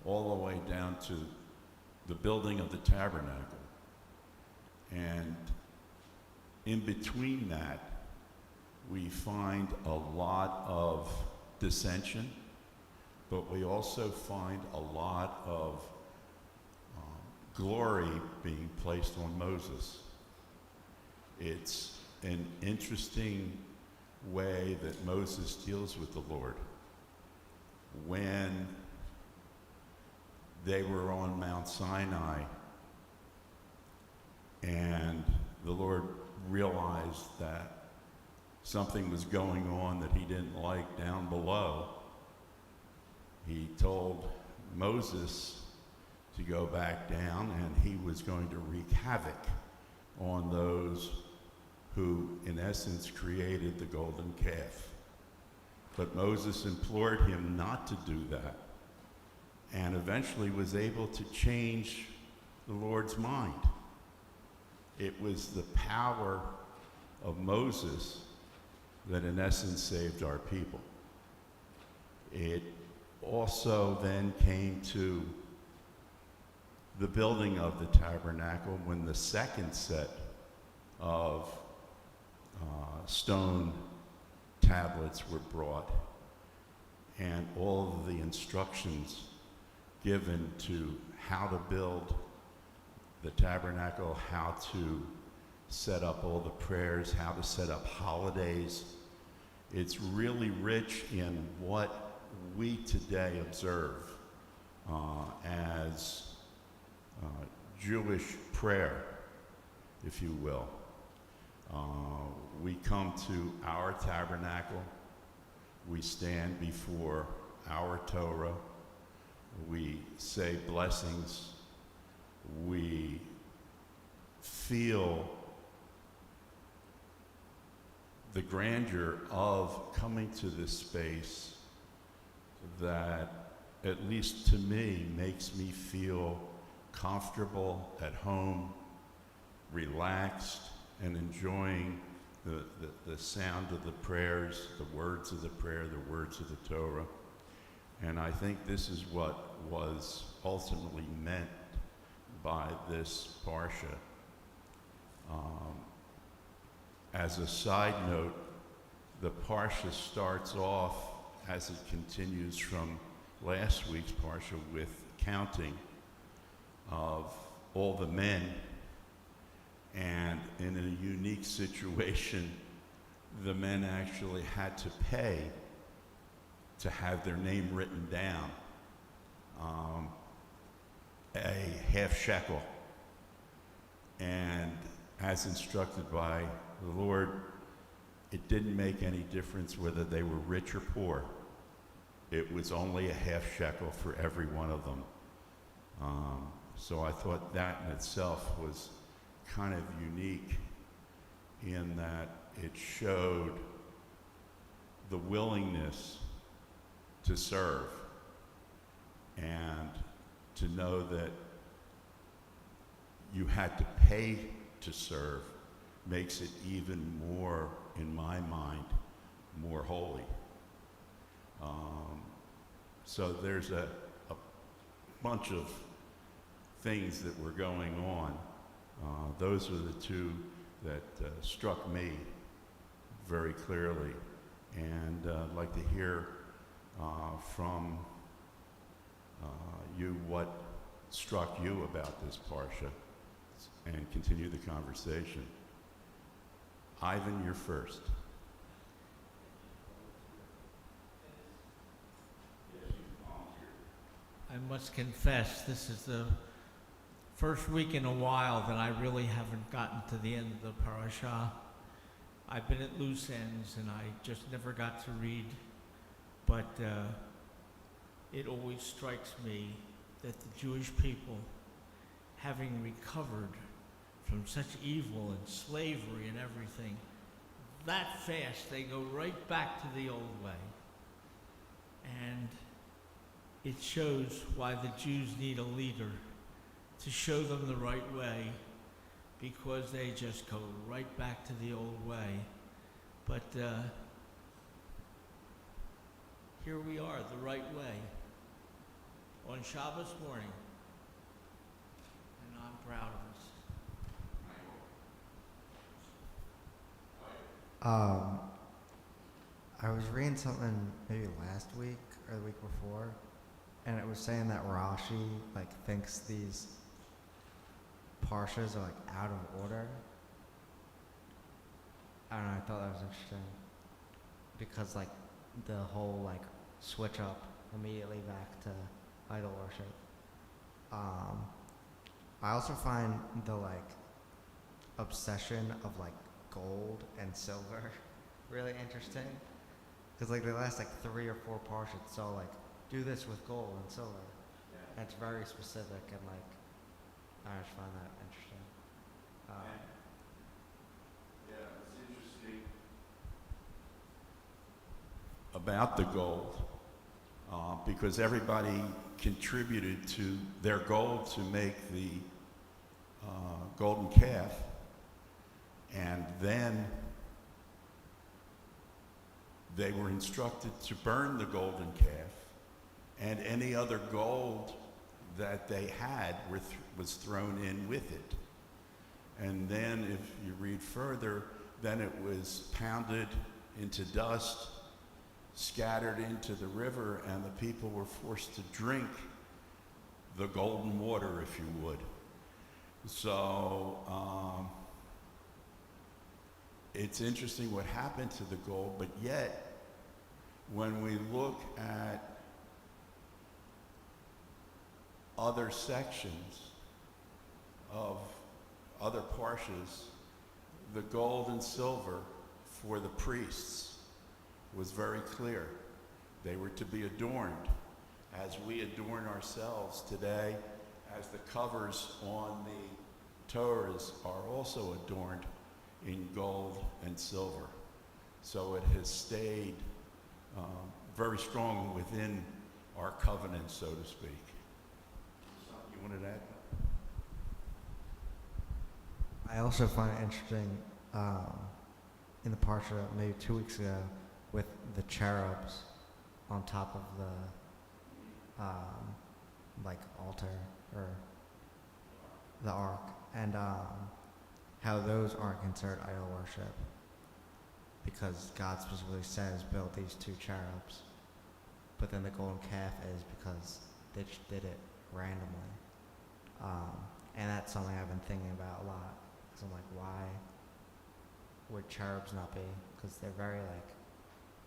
all the way down to the building of the tabernacle. And in between that, we find a lot of dissension, but we also find a lot of glory being placed on Moses. It's an interesting way that Moses deals with the Lord. When they were on Mount Sinai and the Lord realized that something was going on that he didn't like down below, he told Moses to go back down, and he was going to wreak havoc on those who, in essence, created the golden calf. But Moses implored him not to do that, and eventually was able to change the Lord's mind. It was the power of Moses that, in essence, saved our people. It also then came to the building of the tabernacle when the second set of stone tablets were brought, and all of the instructions given to how to build the tabernacle, how to set up all the prayers, how to set up holidays. It's really rich in what we today observe as Jewish prayer, if you will. We come to our tabernacle, we stand before our Torah, we say blessings, we feel the grandeur of coming to this space that, at least to me, makes me feel comfortable at home, relaxed, and enjoying the sound of the prayers, the words of the prayer, the words of the Torah. And I think this is what was ultimately meant by this parsha. As a side note, the parsha starts off, as it continues from last week's parsha, with counting of all the men. And in a unique situation, the men actually had to pay to have their name written down, a half shekel. And as instructed by the Lord, it didn't make any difference whether they were rich or poor. It was only a half shekel for every one of them. So I thought that in itself was kind of unique in that it showed the willingness to serve and to know that you had to pay to serve makes it even more, in my mind, more holy. So there's a bunch of things that were going on. Those are the two that struck me very clearly. And I'd like to hear from you what struck you about this parsha and continue the conversation. Ivan, you're first. I must confess, this is the first week in a while that I really haven't gotten to the end of the parasha. I've been at loose ends and I just never got to read, but it always strikes me that the Jewish people, having recovered from such evil and slavery and everything, that fast they go right back to the old way. And it shows why the Jews need a leader to show them the right way, because they just go right back to the old way. But here we are, the right way, on Shabbos morning, and I'm proud of us. I was reading something maybe last week or the week before, and it was saying that Rashi thinks these parshas are out of order. I don't know, I thought that was interesting because the whole switch up immediately back to idol worship. I also find the obsession of gold and silver really interesting, because the last 3 or 4 parshas, it's all do this with gold and silver. Yeah. And it's very specific, and I just find that interesting. It's interesting about the gold, because everybody contributed to their gold to make the golden calf, and then they were instructed to burn the golden calf, and any other gold that they had was thrown in with it. And then if you read further, then it was pounded into dust, scattered into the river, and the people were forced to drink the golden water, if you would. So it's interesting what happened to the gold, but yet when we look at other sections of other parshas, the gold and silver for the priests was very clear. They were to be adorned as we adorn ourselves today, as the covers on the Torahs are also adorned in gold and silver. So it has stayed very strong within our covenant, so to speak. Something you wanted to add? I also find it interesting in the parsha maybe 2 weeks ago with the cherubs on top of the altar or the ark, and how those aren't considered idol worship because God specifically says build these 2 cherubs, but then the golden calf is because they just did it randomly, and that's something I've been thinking about a lot, because I'm why would cherubs not be, because they're very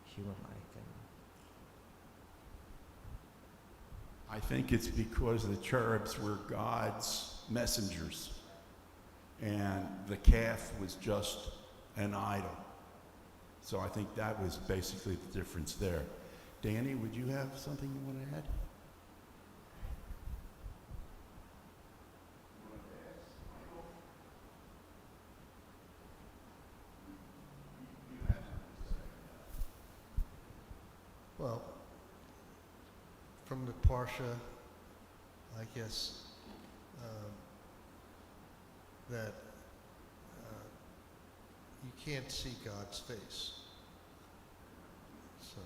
human-like. I think it's because the cherubs were God's messengers, and the calf was just an idol. So I think that was basically the difference there. Danny, would you have something you want to add? Well, from the Parsha, I guess that you can't see God's face. So,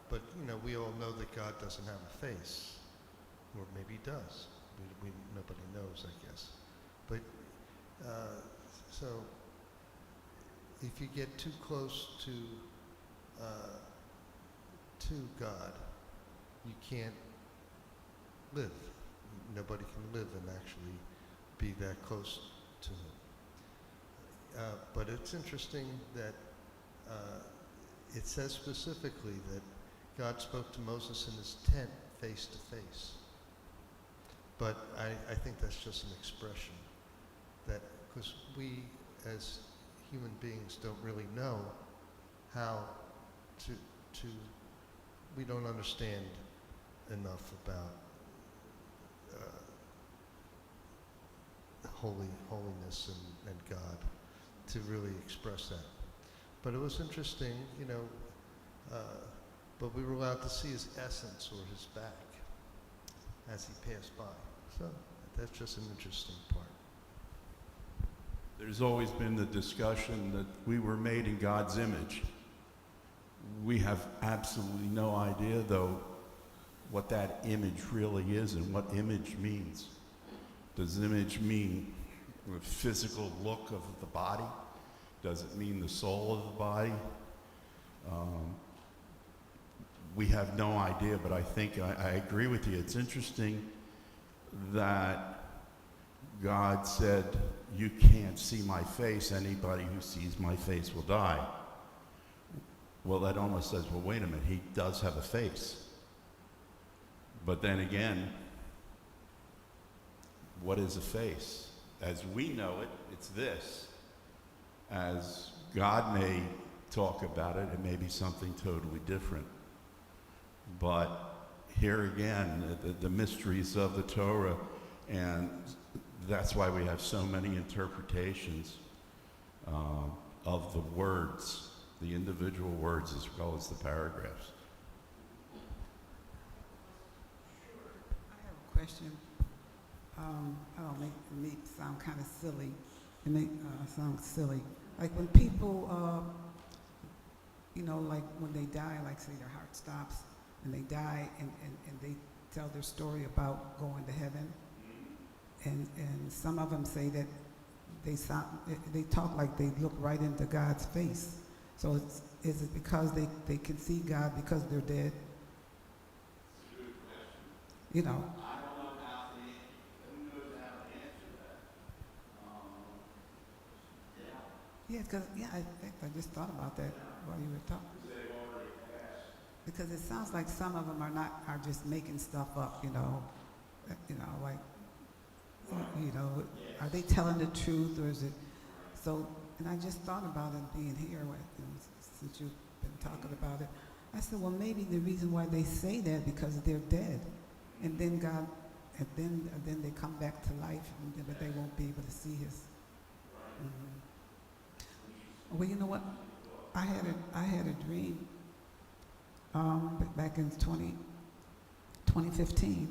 but we all know that God doesn't have a face, or maybe he does. Nobody knows, I guess. But so, if you get too close to God, you can't live. Nobody can live and actually be that close to him. But it's interesting that it says specifically that God spoke to Moses in his tent face to face. But I think that's just an expression that, because we as human beings don't really know how to we don't understand enough about holiness and God to really express that. But it was interesting, but we were allowed to see his essence or his back as he passed by. So that's just an interesting part. There's always been the discussion that we were made in God's image. We have absolutely no idea, though, what that image really is and what image means. Does image mean the physical look of the body? Does it mean the soul of the body? We have no idea, but I think I agree with you. It's interesting that God said, "You can't see my face. Anybody who sees my face will die." Well, that almost says, well, wait a minute, he does have a face. But then again, what is a face? As we know it, it's this. As God may talk about it, it may be something totally different. But here again, the mysteries of the Torah, and that's why we have so many interpretations of the words, the individual words as well as the paragraphs. I have a question. I don't make me sound kind of silly. It make sound silly. Like when people, like when they die, like say their heart stops and they die, and they tell their story about going to heaven, and some of them say that they talk like they look right into God's face. So is it because they can see God because they're dead? You know. I don't know who knows how to answer that. Yeah, because I think I just thought about that while you were talking. Because it sounds like some of them are just making stuff up, like, are they telling the truth, or is it? So, and I just thought about it being here, since you've been talking about it. I said, well, maybe the reason why they say that because they're dead, and then God, and then they come back to life, but they won't be able to see His. Mm-hmm. Well, you know what? I had a dream. Back in 2015,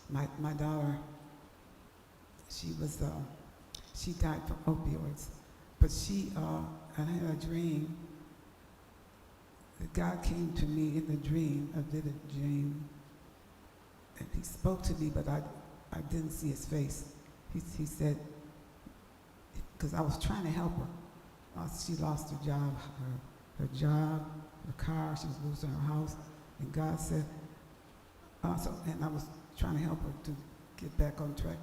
my daughter, she died from opioids, but I had a dream that God came to me in the dream, a vivid dream, and He spoke to me, but I didn't see His face. He said, because I was trying to help her. She lost her job, her car, she was losing her house, and God said, and I was trying to help her to get back on track,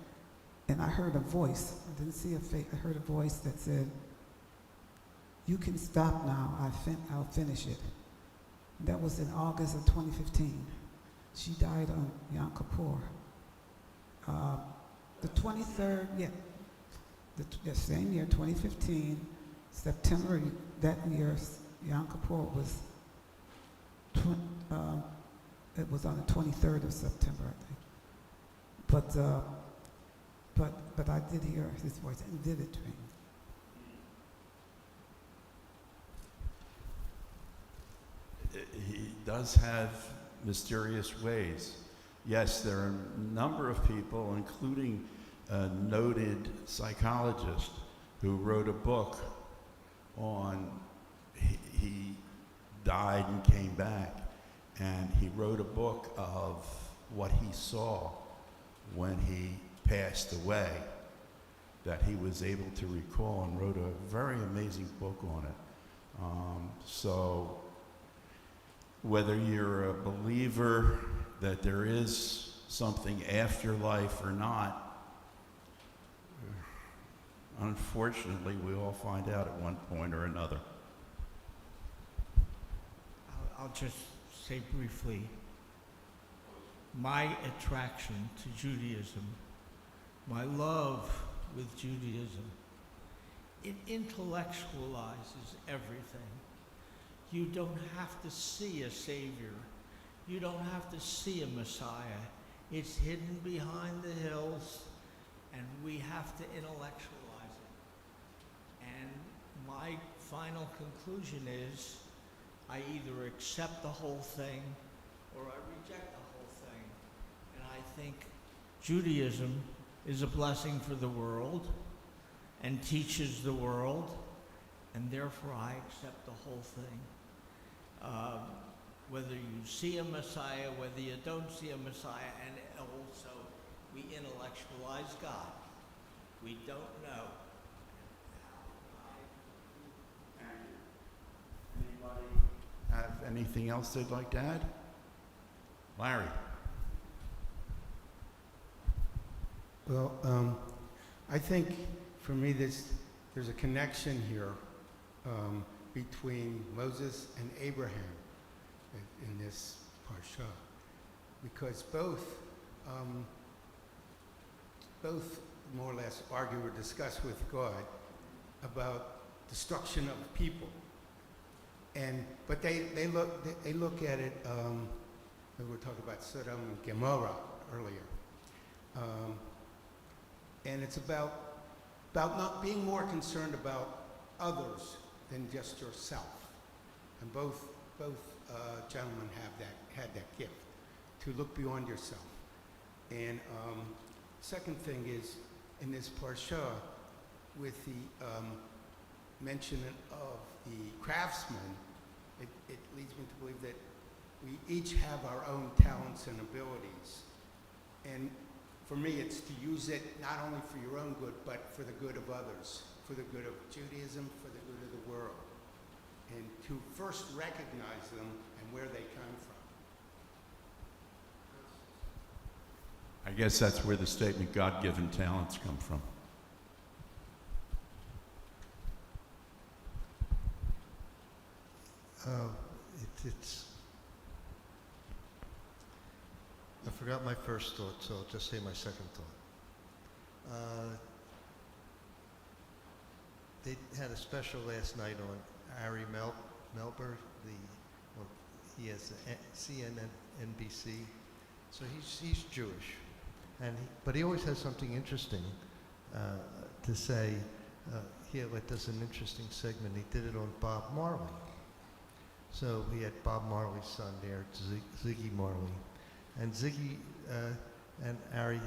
and I heard a voice. I didn't see a face. I heard a voice that said, "You can stop now. I'll finish it." That was in August of 2015. She died on Yom Kippur. The 23rd, the same year, 2015, September that year, Yom Kippur was, it was on the 23rd of September, I think. But I did hear His voice in vivid dream. He does have mysterious ways. Yes, there are a number of people, including a noted psychologist who wrote a book on, he died and came back, and he wrote a book of what he saw when he passed away, that he was able to recall, and wrote a very amazing book on it. So whether you're a believer that there is something after life or not, unfortunately, we all find out at one point or another. I'll just say briefly my attraction to Judaism, my love with Judaism. It intellectualizes everything. You don't have to see a Savior. You don't have to see a Messiah. It's hidden behind the hills, and we have to intellectualize it. And my final conclusion is I either accept the whole thing or I reject the whole thing. And I think Judaism is a blessing for the world and teaches the world, and therefore I accept the whole thing. Whether you see a Messiah, whether you don't see a Messiah, and also we intellectualize God. We don't know. Anybody have anything else they'd like to add? Larry? Well, I think for me there's a connection here between Moses and Abraham in this parsha, because both more or less argue or discuss with God about destruction of people, but they look at it. We were talking about Sodom and Gomorrah earlier, and it's about not being more concerned about others than just yourself. And both gentlemen had that gift to look beyond yourself. And second thing is, in this parsha, with the mention of the craftsman, it leads me to believe that we each have our own talents and abilities. And for me, it's to use it not only for your own good, but for the good of others, for the good of Judaism, for the good of the world, and to first recognize them and where they come from. I guess that's where the statement God-given talents come from. I forgot my first thought, so I'll just say my second thought. They had a special last night on Ari Melber. He has CNN, NBC, so he's Jewish, but he always has something interesting to say. He does an interesting segment. He did it on Bob Marley. So he had Bob Marley's son there, Ziggy Marley. And Ziggy and Ari,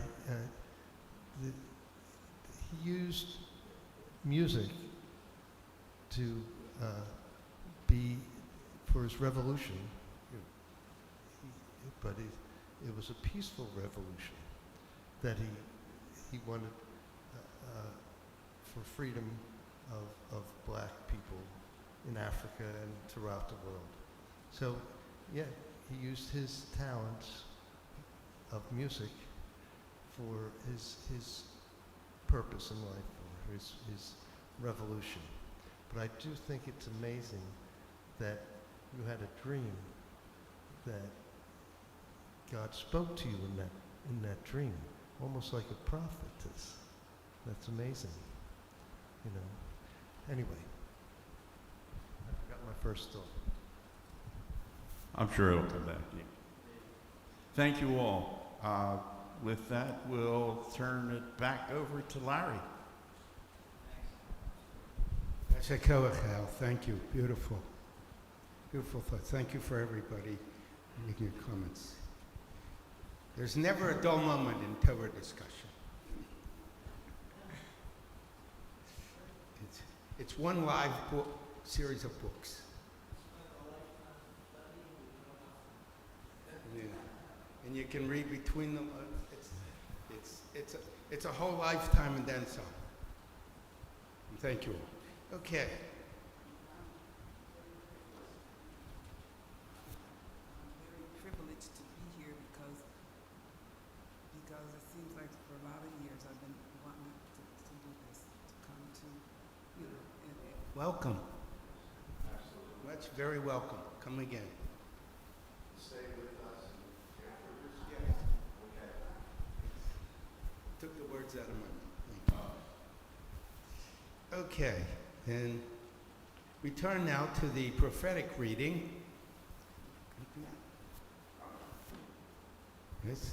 he used music to be for his revolution, but it was a peaceful revolution that he wanted for freedom of black people in Africa and throughout the world. So, yeah, he used his talents of music for his purpose in life, or his revolution. But I do think it's amazing that you had a dream, that God spoke to you in that dream, almost like a prophetess. That's amazing, you know. Anyway, I forgot my first thought. I'm sure it'll come back to you. Thank you all. With that, we'll turn it back over to Larry. Thank you. Beautiful. Beautiful thoughts. Thank you for everybody making your comments. There's never a dull moment in Torah discussion. It's one live series of books. Yeah. And you can read between them. It's a whole lifetime and then some. And thank you all. Okay. Privileged to be here because it seems like for a lot of years I've been wanting to do this, to come to, you know, Welcome. Absolutely. That's very welcome. Come again. the words out of my mouth. Okay, and we turn now to the prophetic reading. Yes.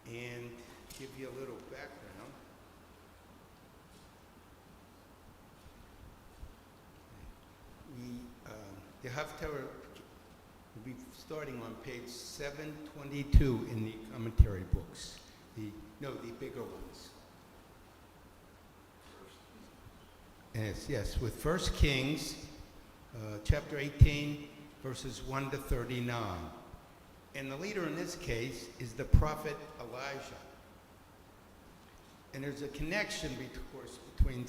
And give you a little background. The Haftarah will be starting on page 722 in the commentary books. The bigger ones. Yes, with 1 Kings, chapter 18, verses 1 to 39. And the leader in this case is the prophet Elijah. And there's a connection, of course, between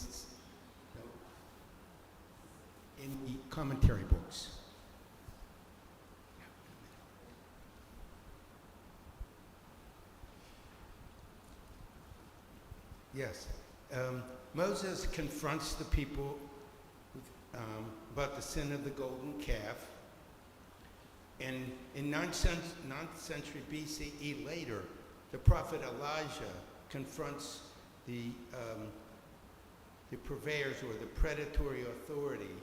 in the commentary books. Yes. Moses confronts the people about the sin of the golden calf. And in 9th century BCE later, the prophet Elijah confronts the purveyors or the predatory authority,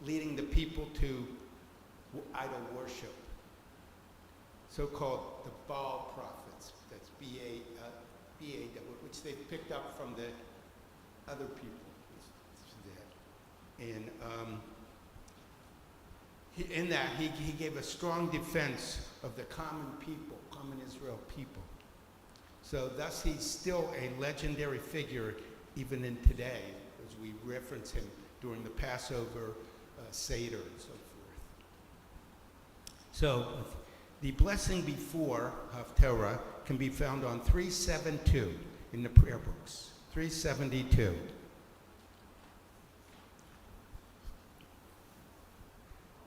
leading the people to idol worship, so-called the Baal prophets. That's B-A-W, which they picked up from the other people. And he gave a strong defense of the common people, common Israel people. So thus he's still a legendary figure even in today, as we reference him during the Passover, Seder, and so forth. So the blessing before Haftarah can be found on 372 in the prayer books. 372.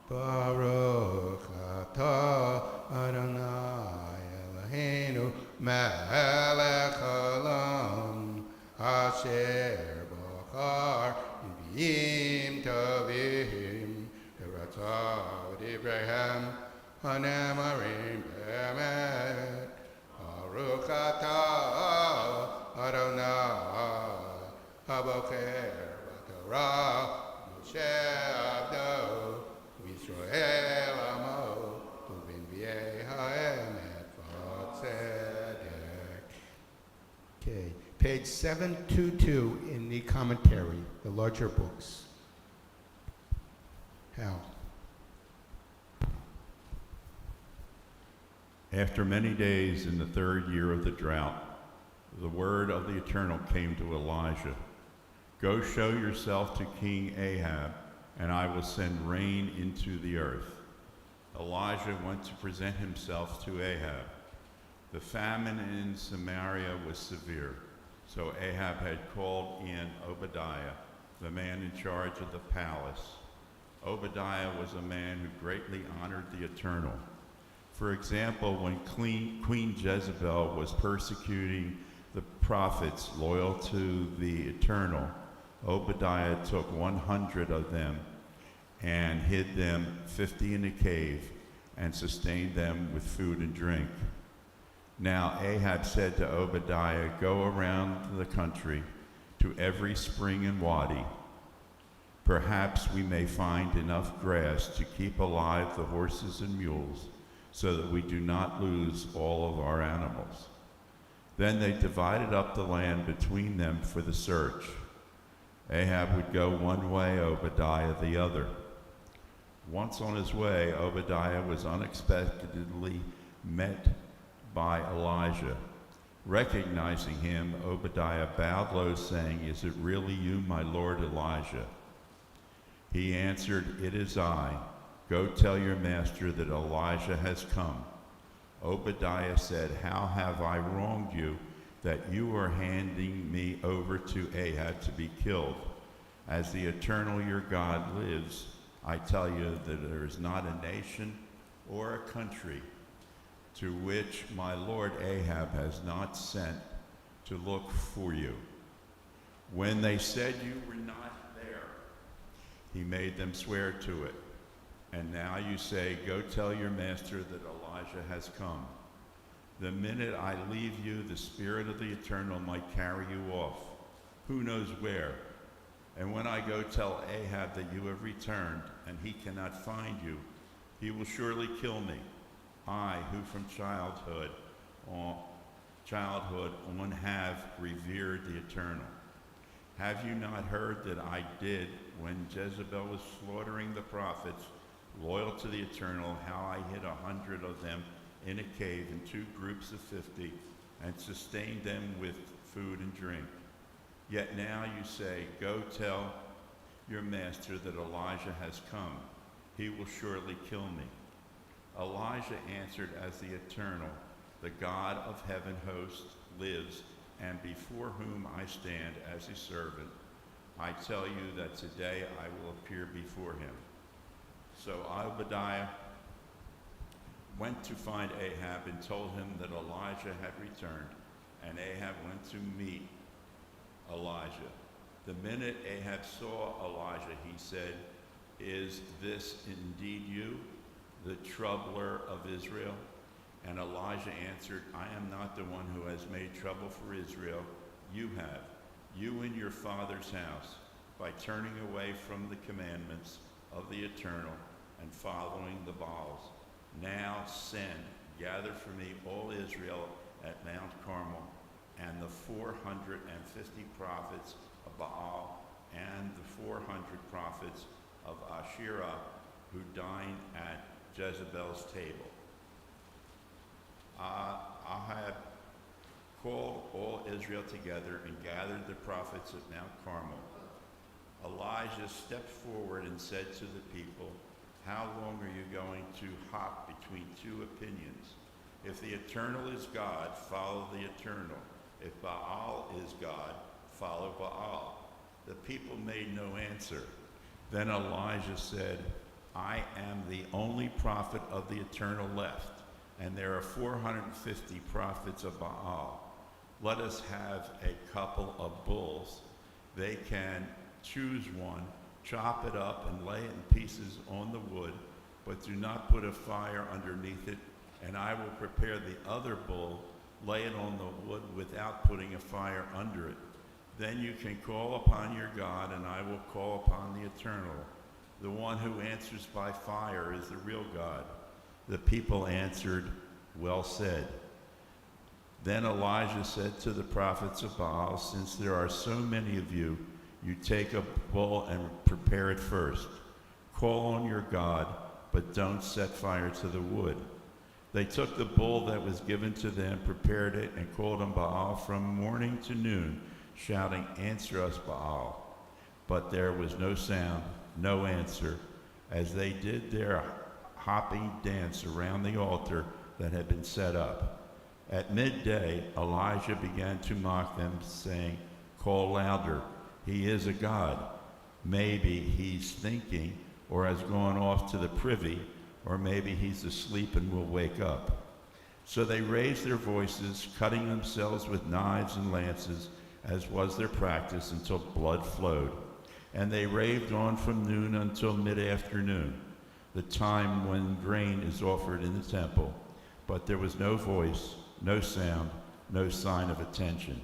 Baruch atah Adonai Eloheinu melech haolam asher bachar b'yim tovim v'ratzah d'Abraham hanemarim b'emet. Baruch atah Adonai habocher b'torah Moshe abdo Yisrael amo u'b'nviei ha'emet v'tzedek. Okay, page 722 in the commentary, the larger books. Hal. After many days in the 3rd year of the drought, the word of the Eternal came to Elijah. Go show yourself to King Ahab, and I will send rain into the earth. Elijah went to present himself to Ahab. The famine in Samaria was severe, so Ahab had called in Obadiah, the man in charge of the palace. Obadiah was a man who greatly honored the Eternal. For example, when Queen Jezebel was persecuting the prophets loyal to the Eternal, Obadiah took 100 of them and hid them 50 in a cave and sustained them with food and drink. Now Ahab said to Obadiah, go around the country to every spring and wadi. Perhaps we may find enough grass to keep alive the horses and mules so that we do not lose all of our animals. Then they divided up the land between them for the search. Ahab would go one way, Obadiah the other. Once on his way, Obadiah was unexpectedly met by Elijah. Recognizing him, Obadiah bowed low, saying, "Is it really you, my lord Elijah?" He answered, "It is I. Go tell your master that Elijah has come." Obadiah said, "How have I wronged you that you are handing me over to Ahab to be killed? As the Eternal your God lives, I tell you that there is not a nation or a country to which my lord Ahab has not sent to look for you. When they said you were not there, he made them swear to it. And now you say, go tell your master that Elijah has come. The minute I leave you, the Spirit of the Eternal might carry you off. Who knows where? And when I go tell Ahab that you have returned, and he cannot find you, he will surely kill me. I, who from childhood on have revered the Eternal. Have you not heard that I did when Jezebel was slaughtering the prophets, loyal to the Eternal, how I hid 100 of them in a cave in 2 groups of 50, and sustained them with food and drink? Yet now you say, go tell your master that Elijah has come. He will surely kill me. Elijah answered as the Eternal, the God of heaven hosts, lives, and before whom I stand as his servant, I tell you that today I will appear before him. So Obadiah went to find Ahab and told him that Elijah had returned, and Ahab went to meet Elijah. The minute Ahab saw Elijah, he said, "Is this indeed you, the troubler of Israel?" And Elijah answered, "I am not the one who has made trouble for Israel. You have, you and your father's house, by turning away from the commandments of the Eternal and following the Baals. Now send, gather for me all Israel at Mount Carmel, and the 450 prophets of Baal and the 400 prophets of Asherah who dine at Jezebel's table." Ahab called all Israel together and gathered the prophets at Mount Carmel. Elijah stepped forward and said to the people, "How long are you going to hop between 2 opinions? If the Eternal is God, follow the Eternal. If Baal is God, follow Baal." The people made no answer. Then Elijah said, "I am the only prophet of the Eternal left, and there are 450 prophets of Baal. Let us have a couple of bulls. They can choose one, chop it up, and lay it in pieces on the wood, but do not put a fire underneath it, and I will prepare the other bull, lay it on the wood without putting a fire under it. Then you can call upon your God, and I will call upon the Eternal. The one who answers by fire is the real God." The people answered, "Well said." Then Elijah said to the prophets of Baal, "Since there are so many of you, you take a bull and prepare it first. Call on your God, but don't set fire to the wood." They took the bull that was given to them, prepared it, and called on Baal from morning to noon, shouting, "Answer us, Baal." But there was no sound, no answer, as they did their hopping dance around the altar that had been set up. At midday, Elijah began to mock them, saying, "Call louder. He is a god. Maybe he's thinking or has gone off to the privy, or maybe he's asleep and will wake up." So they raised their voices, cutting themselves with knives and lances, as was their practice, until blood flowed. And they raved on from noon until mid-afternoon, the time when grain is offered in the temple. But there was no voice, no sound, no sign of attention.